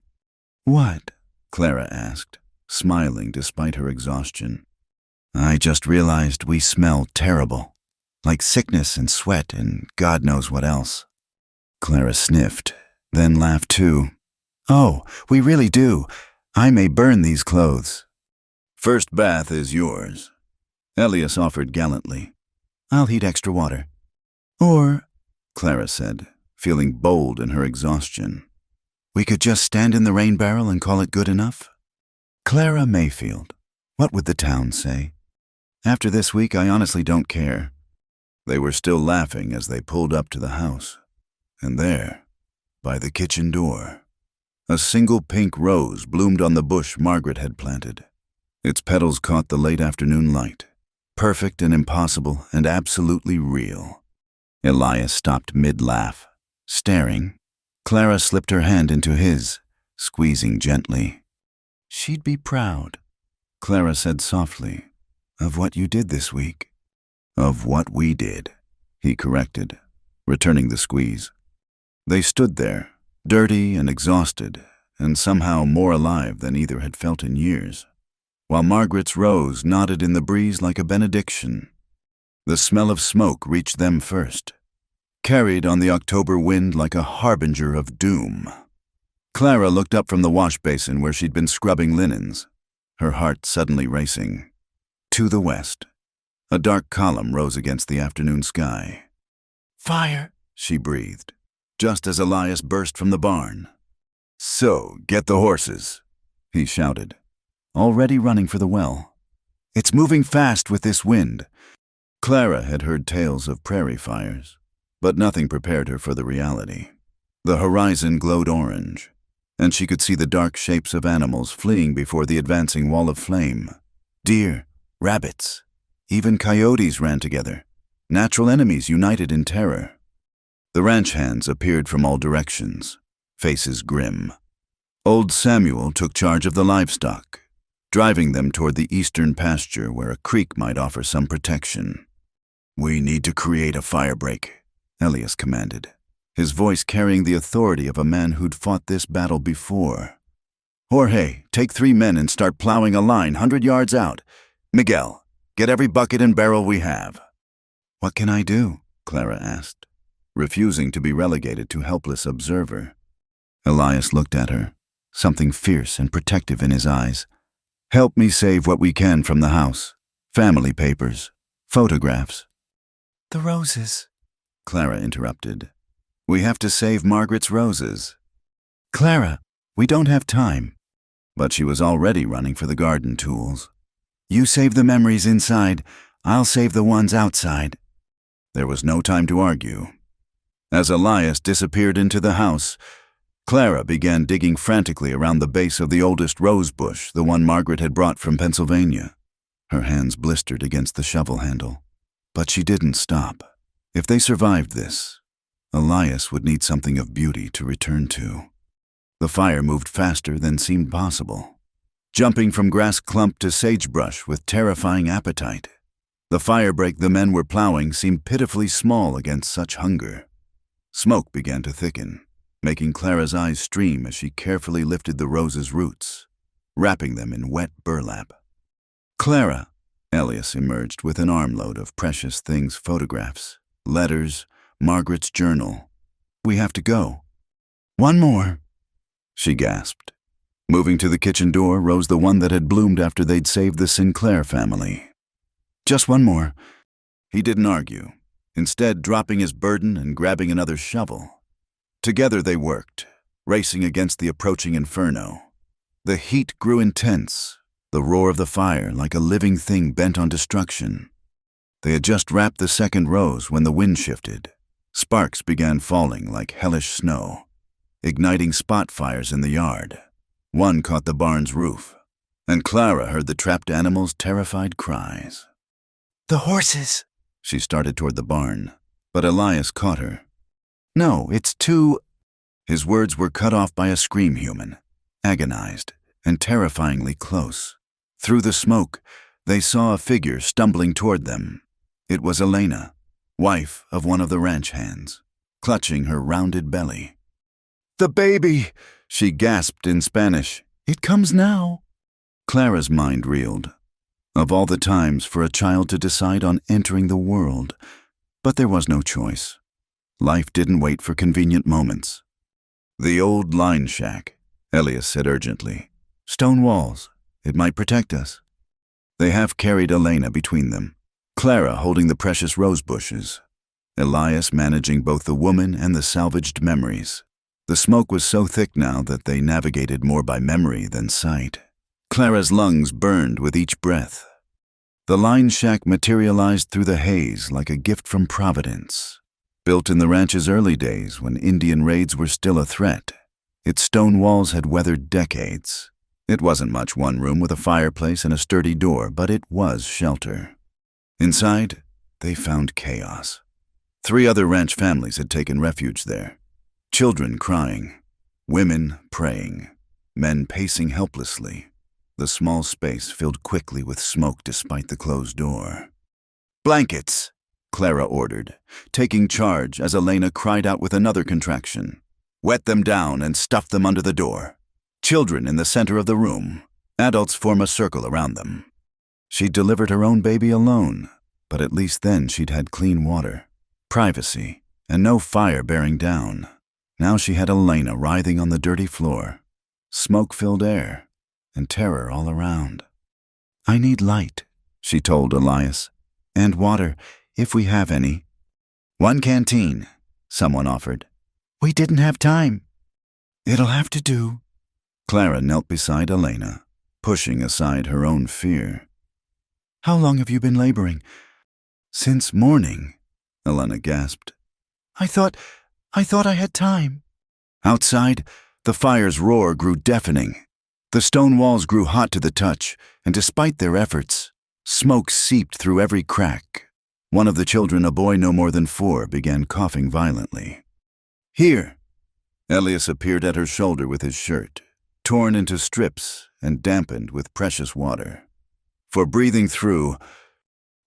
"What?" Clara asked, smiling despite her exhaustion. "I just realized we smell terrible, like sickness and sweat and God knows what else." Clara sniffed, then laughed too. "Oh, we really do. I may burn these clothes." "First bath is yours," Elias offered gallantly. "I'll heat extra water." "Or," Clara said, feeling bold in her exhaustion, "we could just stand in the rain barrel and call it good enough." Clara Mayfield. What would the town say? After this week, I honestly don't care. They were still laughing as they pulled up to the house. And there, by the kitchen door, a single pink rose bloomed on the bush Margaret had planted. Its petals caught the late afternoon light, perfect and impossible and absolutely real. Elias stopped mid-laugh, staring. Clara slipped her hand into his, squeezing gently. "She'd be proud," Clara said softly, "of what you did this week." "Of what we did," he corrected, returning the squeeze. They stood there, dirty and exhausted, and somehow more alive than either had felt in years, while Margaret's rose nodded in the breeze like a benediction. The smell of smoke reached them first, carried on the October wind like a harbinger of doom. Clara looked up from the wash basin where she'd been scrubbing linens, her heart suddenly racing. To the west, a dark column rose against the afternoon sky. "Fire," she breathed, just as Elias burst from the barn. "So, get the horses," he shouted, already running for the well. "It's moving fast with this wind." Clara had heard tales of prairie fires, but nothing prepared her for the reality. The horizon glowed orange, and she could see the dark shapes of animals fleeing before the advancing wall of flame, Deer, rabbits, even coyotes ran together, natural enemies united in terror. The ranch hands appeared from all directions, faces grim. Old Samuel took charge of the livestock, driving them toward the eastern pasture where a creek might offer some protection. "We need to create a firebreak," Elias commanded, his voice carrying the authority of a man who'd fought this battle before. "Jorge, take 3 men and start plowing a line 100 yards out. Miguel, get every bucket and barrel we have." "What can I do?" Clara asked, refusing to be relegated to helpless observer. Elias looked at her, something fierce and protective in his eyes. "Help me save what we can from the house. Family papers, photographs." "The roses," Clara interrupted. "We have to save Margaret's roses." "Clara, we don't have time." But she was already running for the garden tools. "You save the memories inside, I'll save the ones outside." There was no time to argue. As Elias disappeared into the house, Clara began digging frantically around the base of the oldest rose bush, the one Margaret had brought from Pennsylvania. Her hands blistered against the shovel handle. But she didn't stop. If they survived this, Elias would need something of beauty to return to. The fire moved faster than seemed possible, jumping from grass clump to sagebrush with terrifying appetite. The firebreak the men were plowing seemed pitifully small against such hunger. Smoke began to thicken, making Clara's eyes stream as she carefully lifted the roses' roots, wrapping them in wet burlap. "Clara," Elias emerged with an armload of precious things, photographs, letters, Margaret's journal. "We have to go." "One more," she gasped. Moving to the kitchen door rose the one that had bloomed after they'd saved the Sinclair family. "Just one more." He didn't argue, instead dropping his burden and grabbing another shovel. Together they worked, racing against the approaching inferno. The heat grew intense, the roar of the fire like a living thing bent on destruction. They had just wrapped the second rose when the wind shifted. Sparks began falling like hellish snow, igniting spot fires in the yard. One caught the barn's roof, and Clara heard the trapped animals' terrified cries. "The horses!" She started toward the barn, but Elias caught her. "No, it's too—" His words were cut off by a scream human, agonized and terrifyingly close. Through the smoke, they saw a figure stumbling toward them. It was Elena, wife of one of the ranch hands, clutching her rounded belly. "The baby!" she gasped in Spanish. "It comes now." Clara's mind reeled. Of all the times for a child to decide on entering the world, but there was no choice. Life didn't wait for convenient moments. "The old line shack," Elias said urgently. "Stone walls. It might protect us." They half-carried Elena between them, Clara holding the precious rose bushes, Elias managing both the woman and the salvaged memories. The smoke was so thick now that they navigated more by memory than sight. Clara's lungs burned with each breath. The line shack materialized through the haze like a gift from Providence. Built in the ranch's early days when Indian raids were still a threat, its stone walls had weathered decades. It wasn't much, one room with a fireplace and a sturdy door, but it was shelter. Inside, they found chaos. 3 other ranch families had taken refuge there. Children crying, women praying, men pacing helplessly. The small space filled quickly with smoke despite the closed door. "Blankets," Clara ordered, taking charge as Elena cried out with another contraction. "Wet them down and stuff them under the door. Children in the center of the room. Adults form a circle around them." She'd delivered her own baby alone, but at least then she'd had clean water, privacy, and no fire bearing down. Now she had Elena writhing on the dirty floor, smoke-filled air, and terror all around. "I need light," she told Elias, "and water, if we have any." "1 canteen," someone offered. "We didn't have time." "It'll have to do." Clara knelt beside Elena, pushing aside her own fear. "How long have you been laboring?" "Since morning," Elena gasped. I thought I had time." Outside, the fire's roar grew deafening. The stone walls grew hot to the touch, and despite their efforts, smoke seeped through every crack. One of the children, a boy no more than 4, began coughing violently. "Here!" Elias appeared at her shoulder with his shirt, torn into strips and dampened with precious water. For breathing through,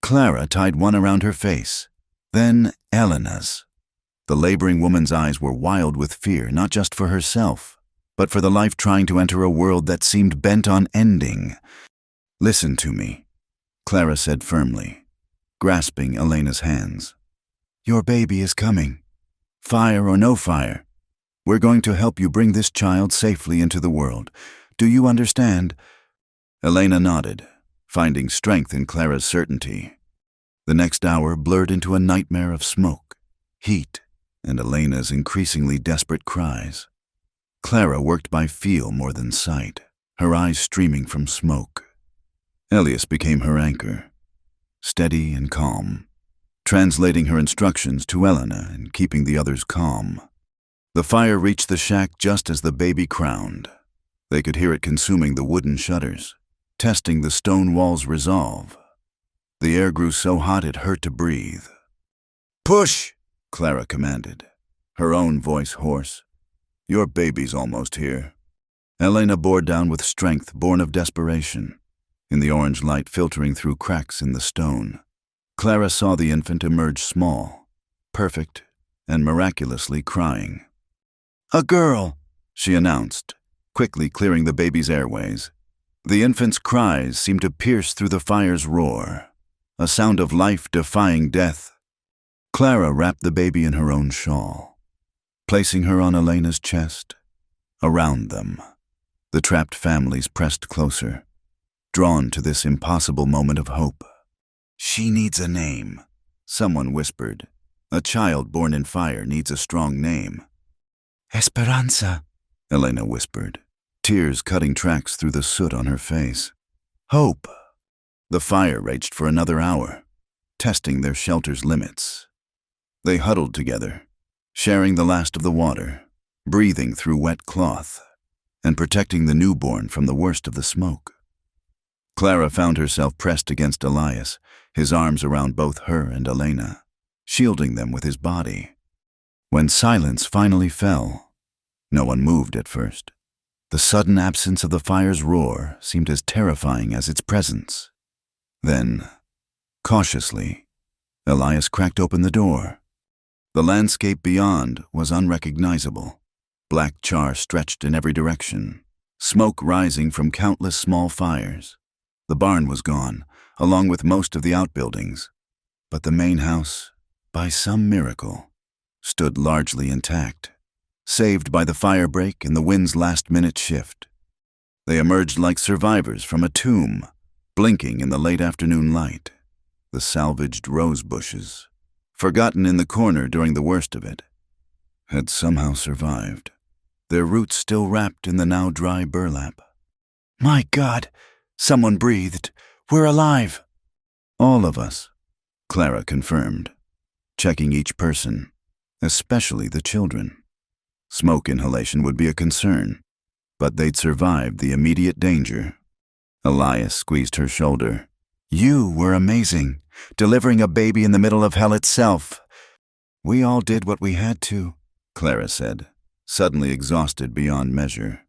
Clara tied one around her face, then Elena's. The laboring woman's eyes were wild with fear, not just for herself, but for the life trying to enter a world that seemed bent on ending. "Listen to me," Clara said firmly, grasping Elena's hands. "Your baby is coming. Fire or no fire, we're going to help you bring this child safely into the world. Do you understand?" Elena nodded, finding strength in Clara's certainty. The next hour blurred into a nightmare of smoke, heat, and Elena's increasingly desperate cries. Clara worked by feel more than sight, her eyes streaming from smoke. Elias became her anchor, steady and calm, translating her instructions to Elena and keeping the others calm. The fire reached the shack just as the baby crowned. They could hear it consuming the wooden shutters, testing the stone wall's resolve. The air grew so hot it hurt to breathe. "Push!" Clara commanded, her own voice hoarse. "Your baby's almost here." Elena bore down with strength born of desperation. In the orange light filtering through cracks in the stone, Clara saw the infant emerge small, perfect, and miraculously crying. "A girl," she announced, quickly clearing the baby's airways. The infant's cries seemed to pierce through the fire's roar, a sound of life defying death. Clara wrapped the baby in her own shawl, placing her on Elena's chest. Around them, the trapped families pressed closer, drawn to this impossible moment of hope. "She needs a name," someone whispered. "A child born in fire needs a strong name." "Esperanza," Elena whispered, tears cutting tracks through the soot on her face. "Hope." The fire raged for another hour, testing their shelter's limits. They huddled together, sharing the last of the water, breathing through wet cloth, and protecting the newborn from the worst of the smoke. Clara found herself pressed against Elias, his arms around both her and Elena, shielding them with his body. When silence finally fell, no one moved at first. The sudden absence of the fire's roar seemed as terrifying as its presence. Then, cautiously, Elias cracked open the door. The landscape beyond was unrecognizable. Black char stretched in every direction, smoke rising from countless small fires. The barn was gone, along with most of the outbuildings, but the main house, by some miracle, stood largely intact, saved by the fire break and the wind's last-minute shift. They emerged like survivors from a tomb, blinking in the late afternoon light. The salvaged rose bushes, forgotten in the corner during the worst of it, had somehow survived, their roots still wrapped in the now dry burlap. "My God!" Someone breathed. "We're alive!" "All of us," Clara confirmed, checking each person, especially the children. Smoke inhalation would be a concern, but they'd survived the immediate danger. Elias squeezed her shoulder. "You were amazing, delivering a baby in the middle of hell itself." "We all did what we had to," Clara said, suddenly exhausted beyond measure.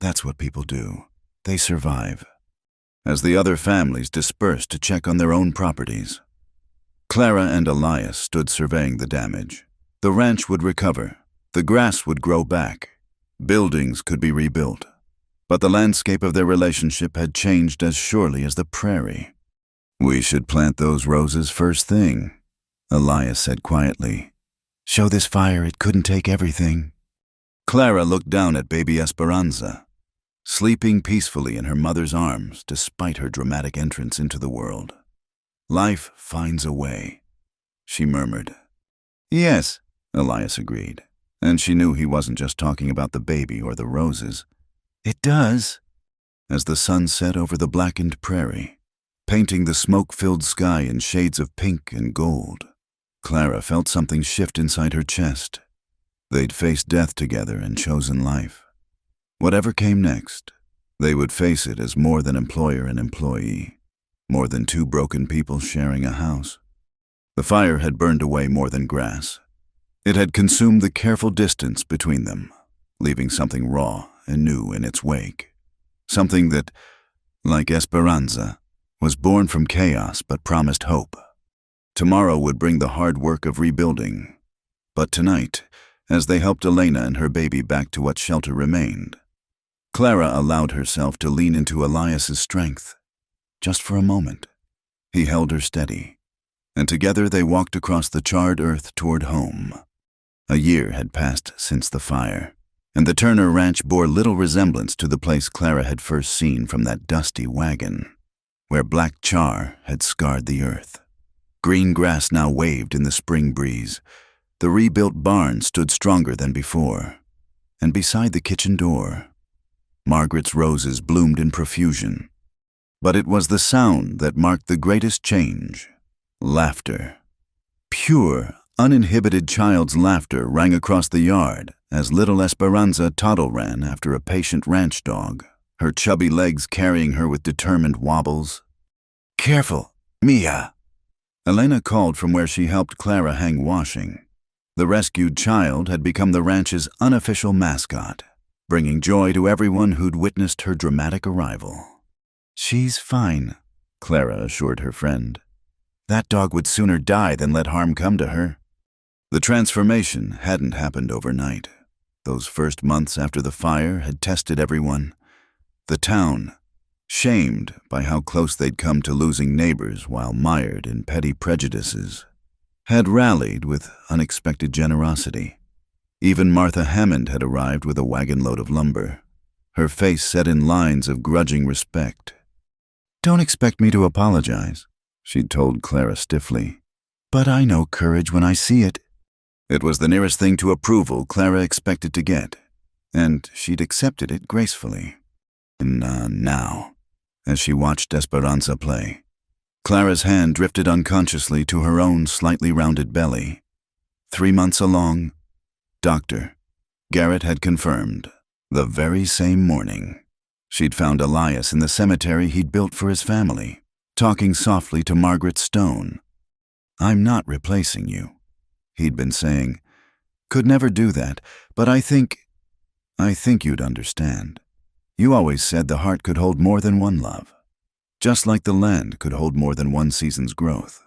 "That's what people do. They survive." As the other families dispersed to check on their own properties, Clara and Elias stood surveying the damage. The ranch would recover, the grass would grow back, buildings could be rebuilt, but the landscape of their relationship had changed as surely as the prairie. "We should plant those roses first thing," Elias said quietly. "Show this fire it couldn't take everything." Clara looked down at baby Esperanza, sleeping peacefully in her mother's arms despite her dramatic entrance into the world. "Life finds a way," she murmured. "Yes," Elias agreed, and she knew he wasn't just talking about the baby or the roses. "It does." As the sun set over the blackened prairie, painting the smoke-filled sky in shades of pink and gold, Clara felt something shift inside her chest. They'd faced death together and chosen life. Whatever came next, They would face it as more than employer and employee, more than two broken people sharing a house. The fire had burned away more than grass. It had consumed the careful distance between them, leaving something raw and new in its wake. Something that, like Esperanza, was born from chaos but promised hope. Tomorrow would bring the hard work of rebuilding. But tonight, as they helped Elena and her baby back to what shelter remained, Clara allowed herself to lean into Elias's strength. Just for a moment. He held her steady, and together they walked across the charred earth toward home. A year had passed since the fire, and the Turner Ranch bore little resemblance to the place Clara had first seen from that dusty wagon, where black char had scarred the earth. Green grass now waved in the spring breeze. The rebuilt barn stood stronger than before, and beside the kitchen door, Margaret's roses bloomed in profusion. But it was the sound that marked the greatest change. Laughter. Pure, uninhibited child's laughter rang across the yard as little Esperanza toddle ran after a patient ranch dog, her chubby legs carrying her with determined wobbles. "Careful, Mia!" Elena called from where she helped Clara hang washing. The rescued child had become the ranch's unofficial mascot, bringing joy to everyone who'd witnessed her dramatic arrival. "She's fine," Clara assured her friend. "That dog would sooner die than let harm come to her." The transformation hadn't happened overnight. Those first months after the fire had tested everyone. The town, shamed by how close they'd come to losing neighbors while mired in petty prejudices, had rallied with unexpected generosity. Even Martha Hammond had arrived with a wagon load of lumber, her face set in lines of grudging respect. "Don't expect me to apologize," she'd told Clara stiffly. "But I know courage when I see it." It was the nearest thing to approval Clara expected to get, and she'd accepted it gracefully. Now, as she watched Esperanza play, Clara's hand drifted unconsciously to her own slightly rounded belly. 3 months along, Dr. Garrett had confirmed, the very same morning. She'd found Elias in the cemetery he'd built for his family, talking softly to Margaret Stone. "I'm not replacing you," he'd been saying. "Could never do that, but I think you'd understand. You always said the heart could hold more than one love, just like the land could hold more than one season's growth."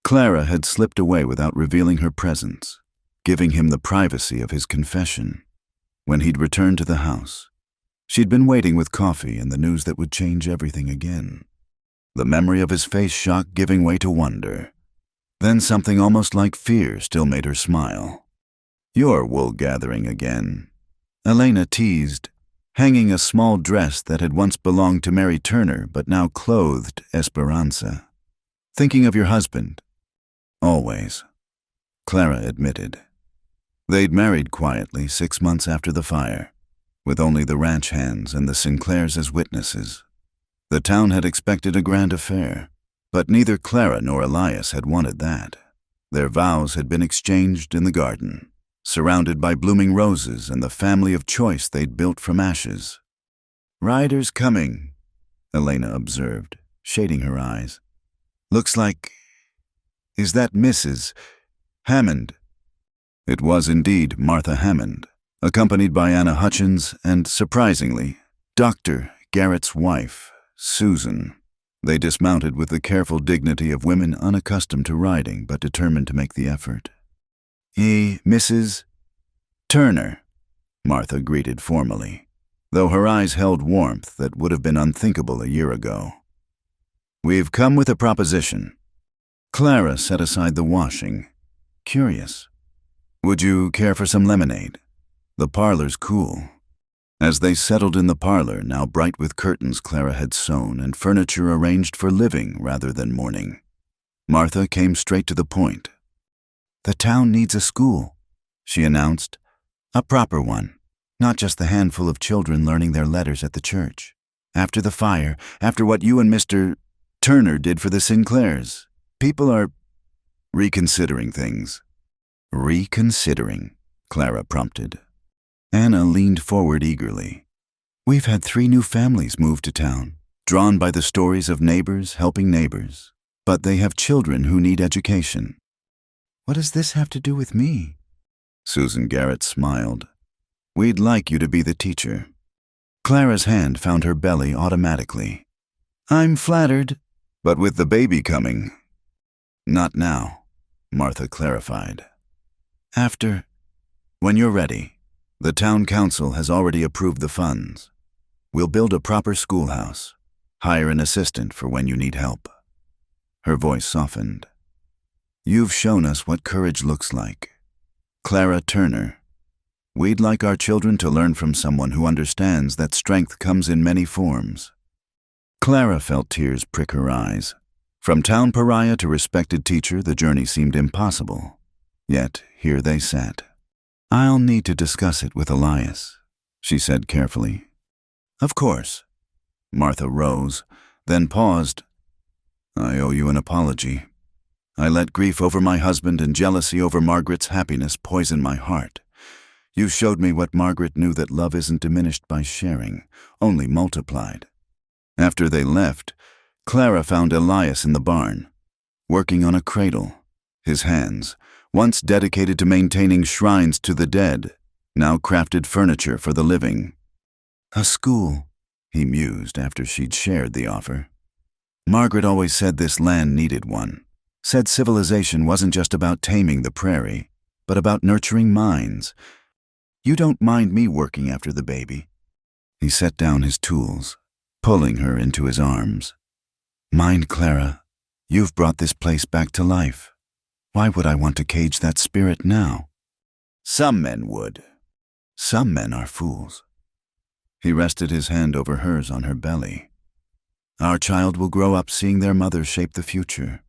Clara had slipped away without revealing her presence, giving him the privacy of his confession. When he'd returned to the house, she'd been waiting with coffee and the news that would change everything again. The memory of his face shock giving way to wonder. Then something almost like fear still made her smile. "You're wool-gathering again," Elena teased, hanging a small dress that had once belonged to Mary Turner but now clothed Esperanza. "Thinking of your husband?" "Always," Clara admitted. They'd married quietly 6 months after the fire, with only the ranch hands and the Sinclairs as witnesses. The town had expected a grand affair, but neither Clara nor Elias had wanted that. Their vows had been exchanged in the garden, surrounded by blooming roses and the family of choice they'd built from ashes. "Riders coming," Elena observed, shading her eyes. "Looks like... Is that Mrs. Hammond?" It was indeed Martha Hammond, accompanied by Anna Hutchins and, surprisingly, Dr. Garrett's wife, Susan. They dismounted with the careful dignity of women unaccustomed to riding but determined to make the effort. "Mrs. Turner," Martha greeted formally, though her eyes held warmth that would have been unthinkable a year ago. "We've come with a proposition." Clara set aside the washing, curious. "Would you care for some lemonade? The parlor's cool." As they settled in the parlor, now bright with curtains Clara had sewn and furniture arranged for living rather than mourning, Martha came straight to the point. "The town needs a school," she announced. "A proper one, not just the handful of children learning their letters at the church. After the fire, after what you and Mr. Turner did for the Sinclairs, people are reconsidering things." "Reconsidering," Clara prompted. Anna leaned forward eagerly. We've had 3 new families move to town, drawn by the stories of neighbors helping neighbors, but they have children who need education. What does this have to do with me? Susan Garrett smiled. We'd like you to be the teacher. Clara's hand found her belly automatically. I'm flattered, but with the baby coming. Not now, Martha clarified. After, when you're ready. The town council has already approved the funds. We'll build a proper schoolhouse. Hire an assistant for when you need help. Her voice softened. You've shown us what courage looks like. Clara Turner. We'd like our children to learn from someone who understands that strength comes in many forms. Clara felt tears prick her eyes. From town pariah to respected teacher, the journey seemed impossible. Yet, here they sat. I'll need to discuss it with Elias, she said carefully. Of course. Martha rose, then paused. I owe you an apology. I let grief over my husband and jealousy over Margaret's happiness poison my heart. You showed me what Margaret knew, that love isn't diminished by sharing, only multiplied. After they left, Clara found Elias in the barn, working on a cradle. His hands, once dedicated to maintaining shrines to the dead, now crafted furniture for the living. A school, he mused after she'd shared the offer. Margaret always said this land needed one, said civilization wasn't just about taming the prairie, but about nurturing minds. You don't mind me working after the baby? He set down his tools, pulling her into his arms. Mind, Clara, you've brought this place back to life. Why would I want to cage that spirit now? Some men would. Some men are fools. He rested his hand over hers on her belly. Our child will grow up seeing their mother shape the future.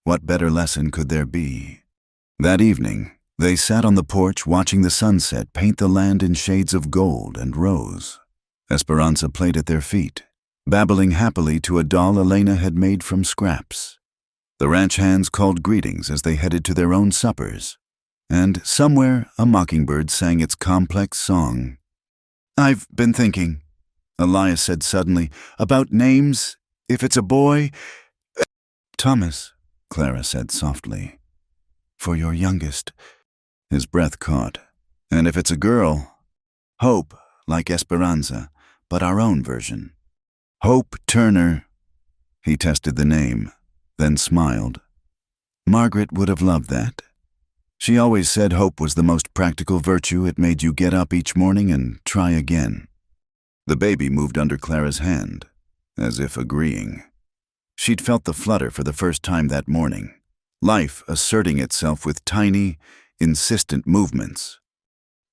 What better lesson could there be? That evening, they sat on the porch watching the sunset paint the land in shades of gold and rose. Esperanza played at their feet, babbling happily to a doll Elena had made from scraps. The ranch hands called greetings as they headed to their own suppers, and somewhere a mockingbird sang its complex song. I've been thinking, Elias said suddenly, about names. If it's a boy... Thomas, Clara said softly. For your youngest. His breath caught. And if it's a girl, Hope, like Esperanza, but our own version. Hope Turner. He tested the name, then smiled. Margaret would have loved that. She always said hope was the most practical virtue. It made you get up each morning and try again. The baby moved under Clara's hand, as if agreeing. She'd felt the flutter for the first time that morning, life asserting itself with tiny, insistent movements.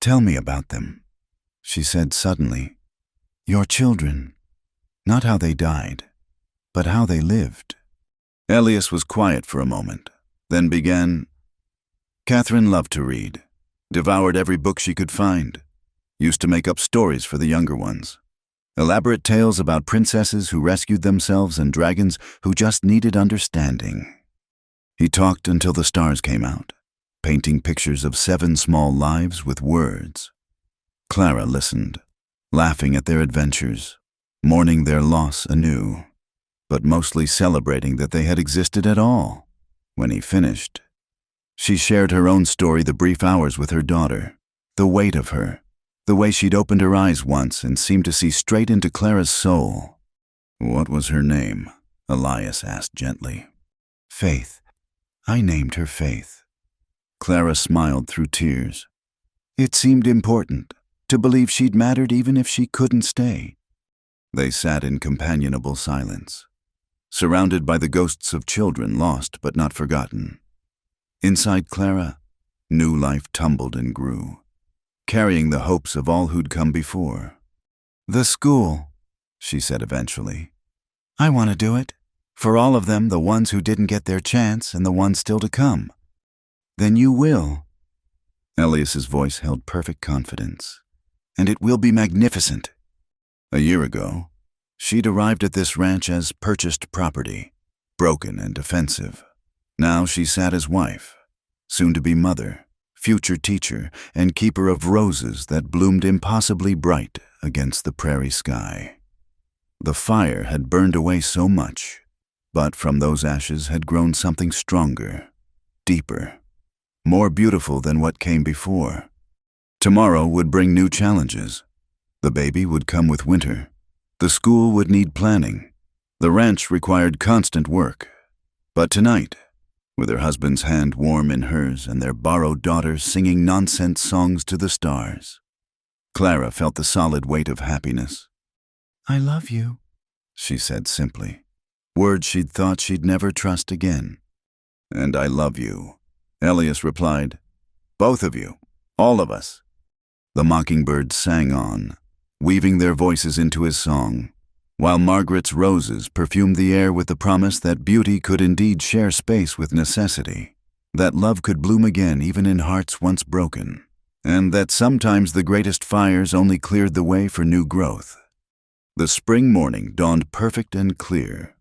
Tell me about them, she said suddenly. Your children, not how they died, but how they lived. Elias was quiet for a moment, then began. Catherine loved to read, devoured every book she could find, used to make up stories for the younger ones. Elaborate tales about princesses who rescued themselves and dragons who just needed understanding. He talked until the stars came out, painting pictures of 7 small lives with words. Clara listened, laughing at their adventures, mourning their loss anew, but mostly celebrating that they had existed at all. When he finished, she shared her own story, the brief hours with her daughter, the weight of her, the way she'd opened her eyes once and seemed to see straight into Clara's soul. What was her name? Elias asked gently. Faith. I named her Faith. Clara smiled through tears. It seemed important, to believe she'd mattered even if she couldn't stay. They sat in companionable silence, surrounded by the ghosts of children lost but not forgotten. Inside Clara, new life tumbled and grew, carrying the hopes of all who'd come before. The school, she said eventually. I want to do it. For all of them, the ones who didn't get their chance and the ones still to come. Then you will. Elias's voice held perfect confidence. And it will be magnificent. A year ago, she'd arrived at this ranch as purchased property, broken and defensive. Now she sat as wife, soon to be mother, future teacher, and keeper of roses that bloomed impossibly bright against the prairie sky. The fire had burned away so much, but from those ashes had grown something stronger, deeper, more beautiful than what came before. Tomorrow would bring new challenges. The baby would come with winter. The school would need planning. The ranch required constant work. But tonight, with her husband's hand warm in hers and their borrowed daughter singing nonsense songs to the stars, Clara felt the solid weight of happiness. "I love you," she said simply, words she'd thought she'd never trust again. "And I love you," Elias replied. "Both of you, all of us." The mockingbirds sang on, weaving their voices into his song, while Margaret's roses perfumed the air with the promise that beauty could indeed share space with necessity, that love could bloom again even in hearts once broken, and that sometimes the greatest fires only cleared the way for new growth. The spring morning dawned perfect and clear,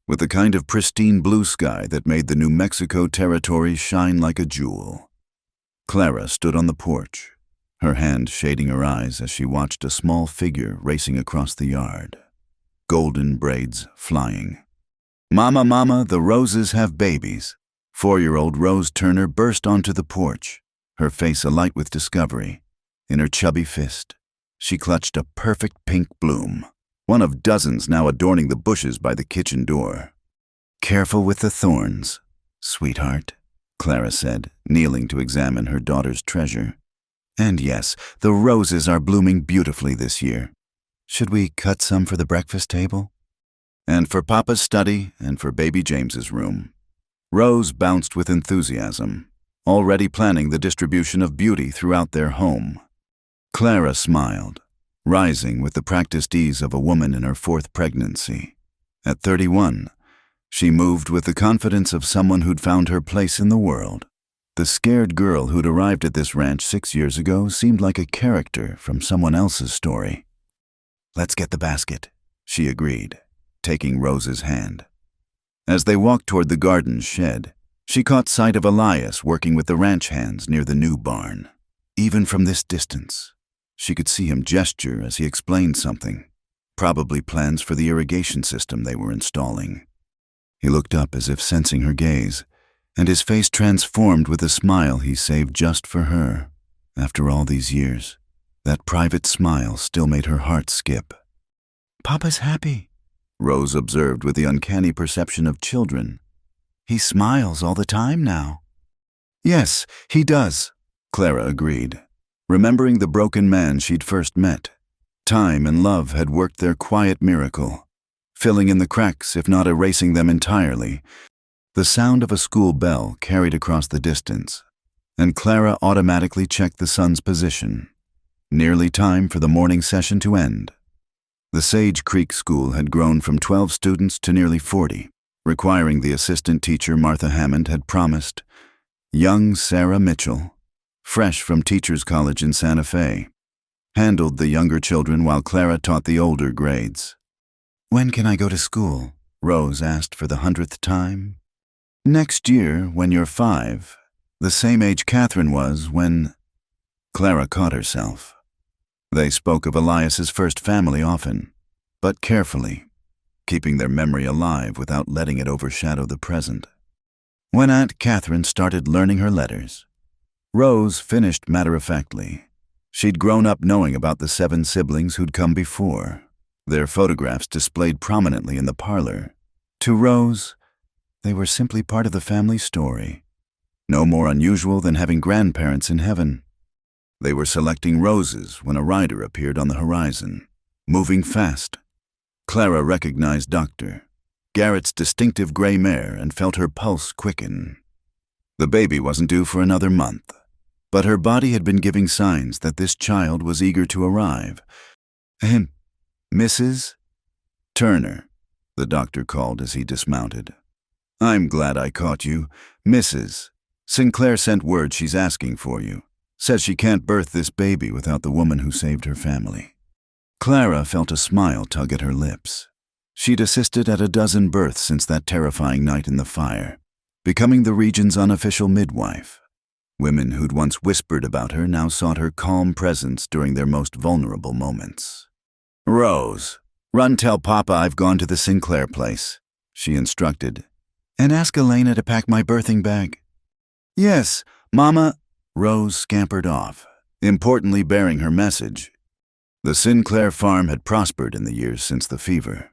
with the kind of pristine blue sky that made the New Mexico territory shine like a jewel. Clara stood on the porch, her hand shading her eyes as she watched a small figure racing across the yard, golden braids flying. "Mama, Mama, the roses have babies." 4-year-old Rose Turner burst onto the porch, her face alight with discovery. In her chubby fist, she clutched a perfect pink bloom, one of dozens now adorning the bushes by the kitchen door. "Careful with the thorns, sweetheart," Clara said, kneeling to examine her daughter's treasure. "And yes, the roses are blooming beautifully this year. Should we cut some for the breakfast table? And for Papa's study and for baby James's room." Rose bounced with enthusiasm, already planning the distribution of beauty throughout their home. Clara smiled, rising with the practiced ease of a woman in her 4th pregnancy. At 31, she moved with the confidence of someone who'd found her place in the world. The scared girl who'd arrived at this ranch 6 years ago seemed like a character from someone else's story. "Let's get the basket," she agreed, taking Rose's hand. As they walked toward the garden shed, she caught sight of Elias working with the ranch hands near the new barn. Even from this distance, she could see him gesture as he explained something, probably plans for the irrigation system they were installing. He looked up as if sensing her gaze, and his face transformed with a smile he saved just for her. After all these years, that private smile still made her heart skip. "Papa's happy," Rose observed with the uncanny perception of children. "He smiles all the time now." "Yes, he does," Clara agreed, remembering the broken man she'd first met. Time and love had worked their quiet miracle, filling in the cracks if not erasing them entirely. The sound of a school bell carried across the distance, and Clara automatically checked the sun's position. Nearly time for the morning session to end. The Sage Creek School had grown from 12 students to nearly 40, requiring the assistant teacher Martha Hammond had promised. Young Sarah Mitchell, fresh from Teachers College in Santa Fe, handled the younger children while Clara taught the older grades. "When can I go to school?" Rose asked for the 100th time. "Next year, when you're 5, the same age Catherine was when—" Clara caught herself. They spoke of Elias's first family often, but carefully, keeping their memory alive without letting it overshadow the present. When Aunt Catherine started learning her letters, Rose finished matter-of-factly. She'd grown up knowing about the 7 siblings who'd come before, their photographs displayed prominently in the parlor. To Rose, they were simply part of the family story, no more unusual than having grandparents in heaven. They were selecting roses when a rider appeared on the horizon, moving fast. Clara recognized Dr. Garrett's distinctive gray mare and felt her pulse quicken. The baby wasn't due for another month, but her body had been giving signs that this child was eager to arrive. "Mrs. Turner," the doctor called as he dismounted. "I'm glad I caught you. Mrs. Sinclair sent word she's asking for you. Says she can't birth this baby without the woman who saved her family." Clara felt a smile tug at her lips. She'd assisted at a dozen births since that terrifying night in the fire, becoming the region's unofficial midwife. Women who'd once whispered about her now sought her calm presence during their most vulnerable moments. "Rose, run tell Papa I've gone to the Sinclair place," she instructed. "And ask Elena to pack my birthing bag." "Yes, Mama." Rose scampered off, importantly bearing her message. The Sinclair farm had prospered in the years since the fever.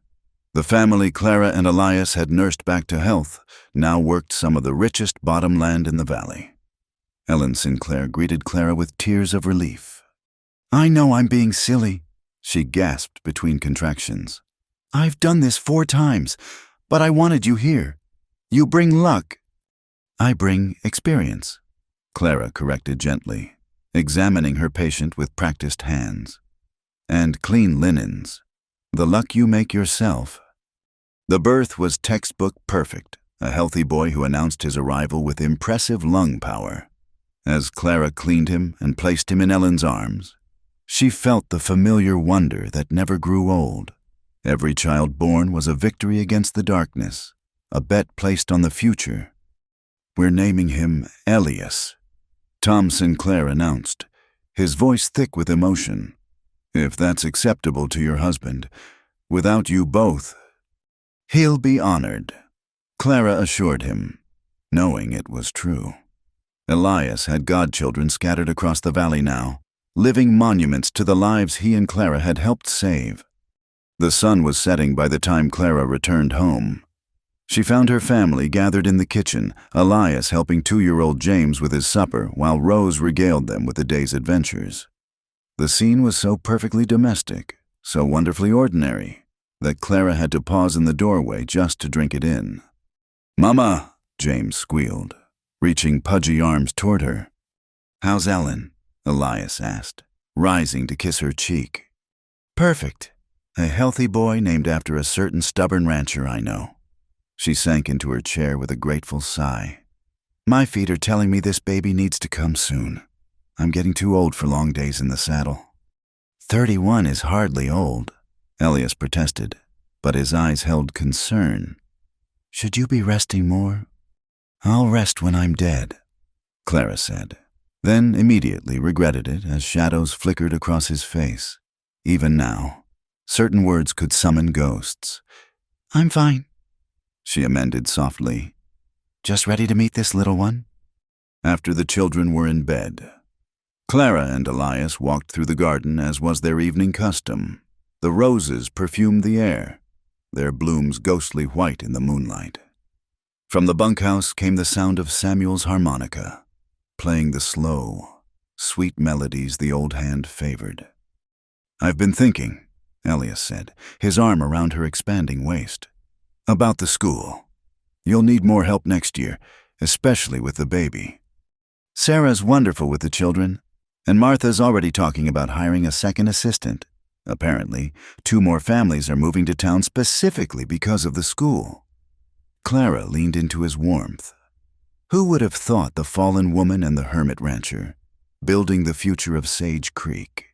The family Clara and Elias had nursed back to health now worked some of the richest bottom land in the valley. Ellen Sinclair greeted Clara with tears of relief. "I know I'm being silly," she gasped between contractions. "I've done this 4 times, but I wanted you here. You bring luck." "I bring experience," Clara corrected gently, examining her patient with practiced hands. "And clean linens. The luck you make yourself." The birth was textbook perfect, a healthy boy who announced his arrival with impressive lung power. As Clara cleaned him and placed him in Ellen's arms, she felt the familiar wonder that never grew old. Every child born was a victory against the darkness, a bet placed on the future. "We're naming him Elias," Tom Sinclair announced, his voice thick with emotion. "If that's acceptable to your husband, without you both." "He'll be honored," Clara assured him, knowing it was true. Elias had godchildren scattered across the valley now, living monuments to the lives he and Clara had helped save. The sun was setting by the time Clara returned home. She found her family gathered in the kitchen, Elias helping 2-year-old James with his supper while Rose regaled them with the day's adventures. The scene was so perfectly domestic, so wonderfully ordinary, that Clara had to pause in the doorway just to drink it in. "Mama," James squealed, reaching pudgy arms toward her. "How's Ellen?" Elias asked, rising to kiss her cheek. "Perfect. A healthy boy named after a certain stubborn rancher I know." She sank into her chair with a grateful sigh. "My feet are telling me this baby needs to come soon. I'm getting too old for long days in the saddle." 31 is hardly old," Elias protested, but his eyes held concern. "Should you be resting more?" "I'll rest when I'm dead," Clara said, then immediately regretted it as shadows flickered across his face. Even now, certain words could summon ghosts. "I'm fine," she amended softly. "Just ready to meet this little one?" After the children were in bed, Clara and Elias walked through the garden as was their evening custom. The roses perfumed the air, their blooms ghostly white in the moonlight. From the bunkhouse came the sound of Samuel's harmonica, playing the slow, sweet melodies the old hand favored. "I've been thinking," Elias said, his arm around her expanding waist, "about the school. You'll need more help next year, especially with the baby. Sarah's wonderful with the children, and Martha's already talking about hiring a second assistant. Apparently, 2 more families are moving to town specifically because of the school." Clara leaned into his warmth. Who would have thought the fallen woman and the hermit rancher, building the future of Sage Creek?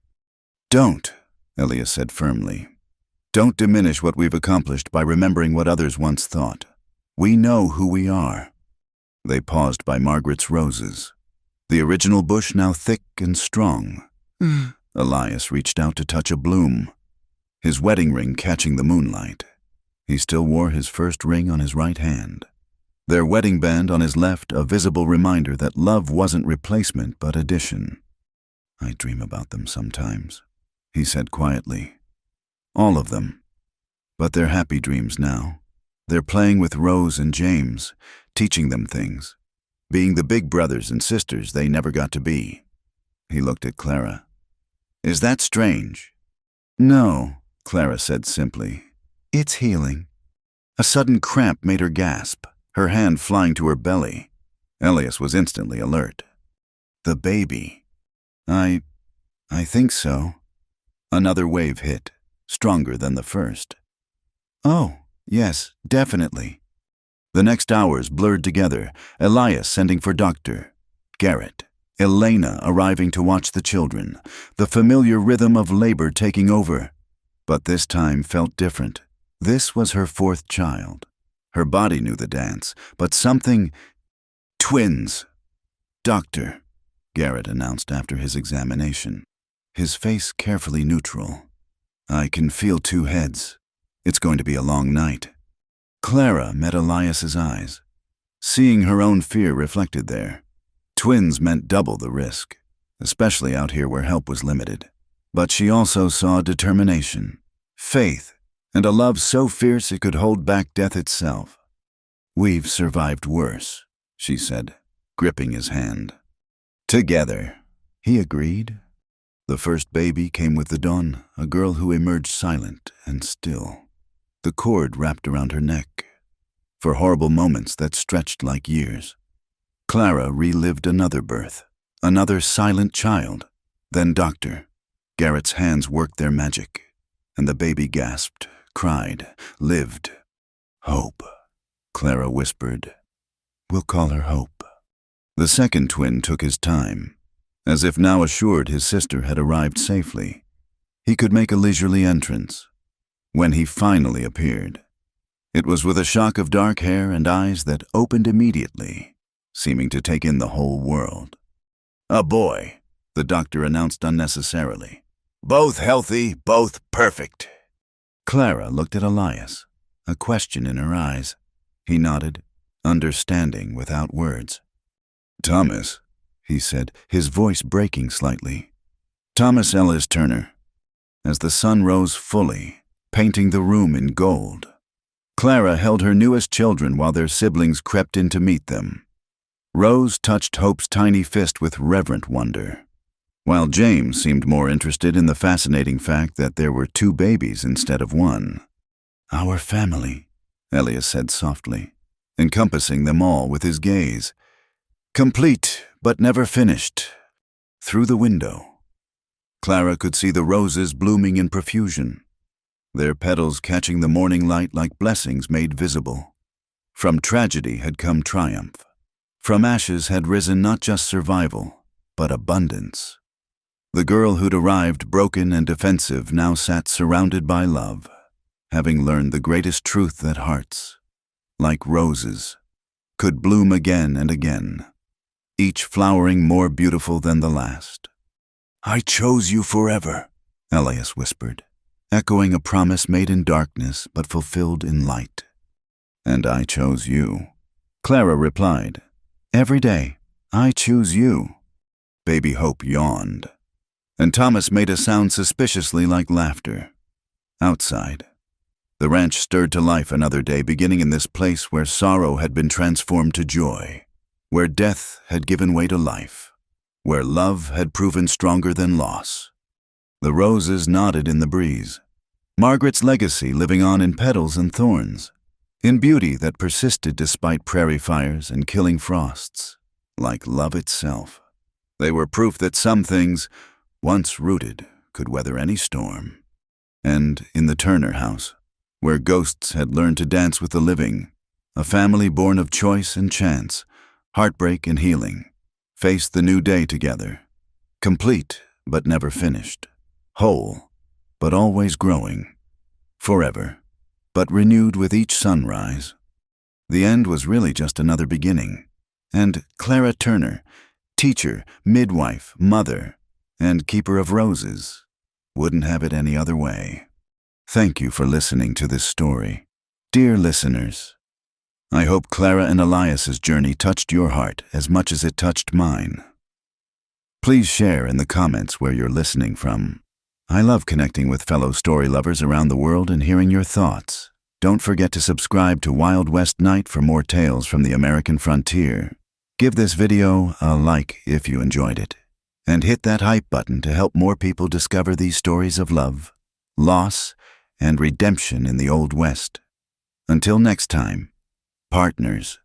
"Don't," Elias said firmly. "Don't diminish what we've accomplished by remembering what others once thought. We know who we are." They paused by Margaret's roses, the original bush now thick and strong. Elias reached out to touch a bloom, his wedding ring catching the moonlight. He still wore his first ring on his right hand, their wedding band on his left, a visible reminder that love wasn't replacement but addition. "I dream about them sometimes," he said quietly. "All of them. But they're happy dreams now. They're playing with Rose and James, teaching them things, being the big brothers and sisters they never got to be." He looked at Clara. "Is that strange?" "No," Clara said simply. "It's healing." A sudden cramp made her gasp, her hand flying to her belly. Elias was instantly alert. "The baby." I think so." Another wave hit, stronger than the first. "Oh, yes, definitely." The next hours blurred together, Elias sending for Dr. Garrett, Elena arriving to watch the children, the familiar rhythm of labor taking over. But this time felt different. This was her 4th child. Her body knew the dance, but something... "Twins." "Doctor," Garrett announced after his examination, his face carefully neutral. "I can feel two heads. It's going to be a long night." Clara met Elias's eyes, seeing her own fear reflected there. Twins meant double the risk, especially out here where help was limited. But she also saw determination, faith, and a love so fierce it could hold back death itself. "We've survived worse," she said, gripping his hand. "Together," he agreed. The first baby came with the dawn, a girl who emerged silent and still, the cord wrapped around her neck, for horrible moments that stretched like years. Clara relived another birth, another silent child, then doctor. Garrett's hands worked their magic, and the baby gasped, cried, lived. "Hope," Clara whispered. "We'll call her Hope." The second twin took his time, as if now assured his sister had arrived safely. He could make a leisurely entrance. When he finally appeared, it was with a shock of dark hair and eyes that opened immediately, seeming to take in the whole world. "A boy," the doctor announced unnecessarily. "Both healthy, both perfect." Clara looked at Elias, a question in her eyes. He nodded, understanding without words. "Thomas," he said, his voice breaking slightly. "Thomas Ellis Turner." As the sun rose fully, painting the room in gold, Clara held her newest children while their siblings crept in to meet them. Rose touched Hope's tiny fist with reverent wonder, while James seemed more interested in the fascinating fact that there were two babies instead of one. "Our family," Elias said softly, encompassing them all with his gaze. "Complete, but never finished." Through the window, Clara could see the roses blooming in profusion, their petals catching the morning light like blessings made visible. From tragedy had come triumph. From ashes had risen not just survival, but abundance. The girl who'd arrived broken and defensive now sat surrounded by love, having learned the greatest truth that hearts, like roses, could bloom again and again, each flowering more beautiful than the last. "I chose you forever," Elias whispered, echoing a promise made in darkness but fulfilled in light. "And I chose you," Clara replied. "Every day, I choose you." Baby Hope yawned, and Thomas made a sound suspiciously like laughter. Outside, the ranch stirred to life another day, beginning in this place where sorrow had been transformed to joy, where death had given way to life, where love had proven stronger than loss. The roses nodded in the breeze, Margaret's legacy living on in petals and thorns, in beauty that persisted despite prairie fires and killing frosts, like love itself. They were proof that some things, once rooted, could weather any storm. And in the Turner house, where ghosts had learned to dance with the living, a family born of choice and chance, heartbreak and healing, faced the new day together, complete but never finished, whole but always growing, forever but renewed with each sunrise. The end was really just another beginning, and Clara Turner, teacher, midwife, mother, and keeper of roses, wouldn't have it any other way. Thank you for listening to this story. Dear listeners, I hope Clara and Elias's journey touched your heart as much as it touched mine. Please share in the comments where you're listening from. I love connecting with fellow story lovers around the world and hearing your thoughts. Don't forget to subscribe to Wild West Night for more tales from the American frontier. Give this video a like if you enjoyed it, and hit that hype button to help more people discover these stories of love, loss, and redemption in the Old West. Until next time, partners.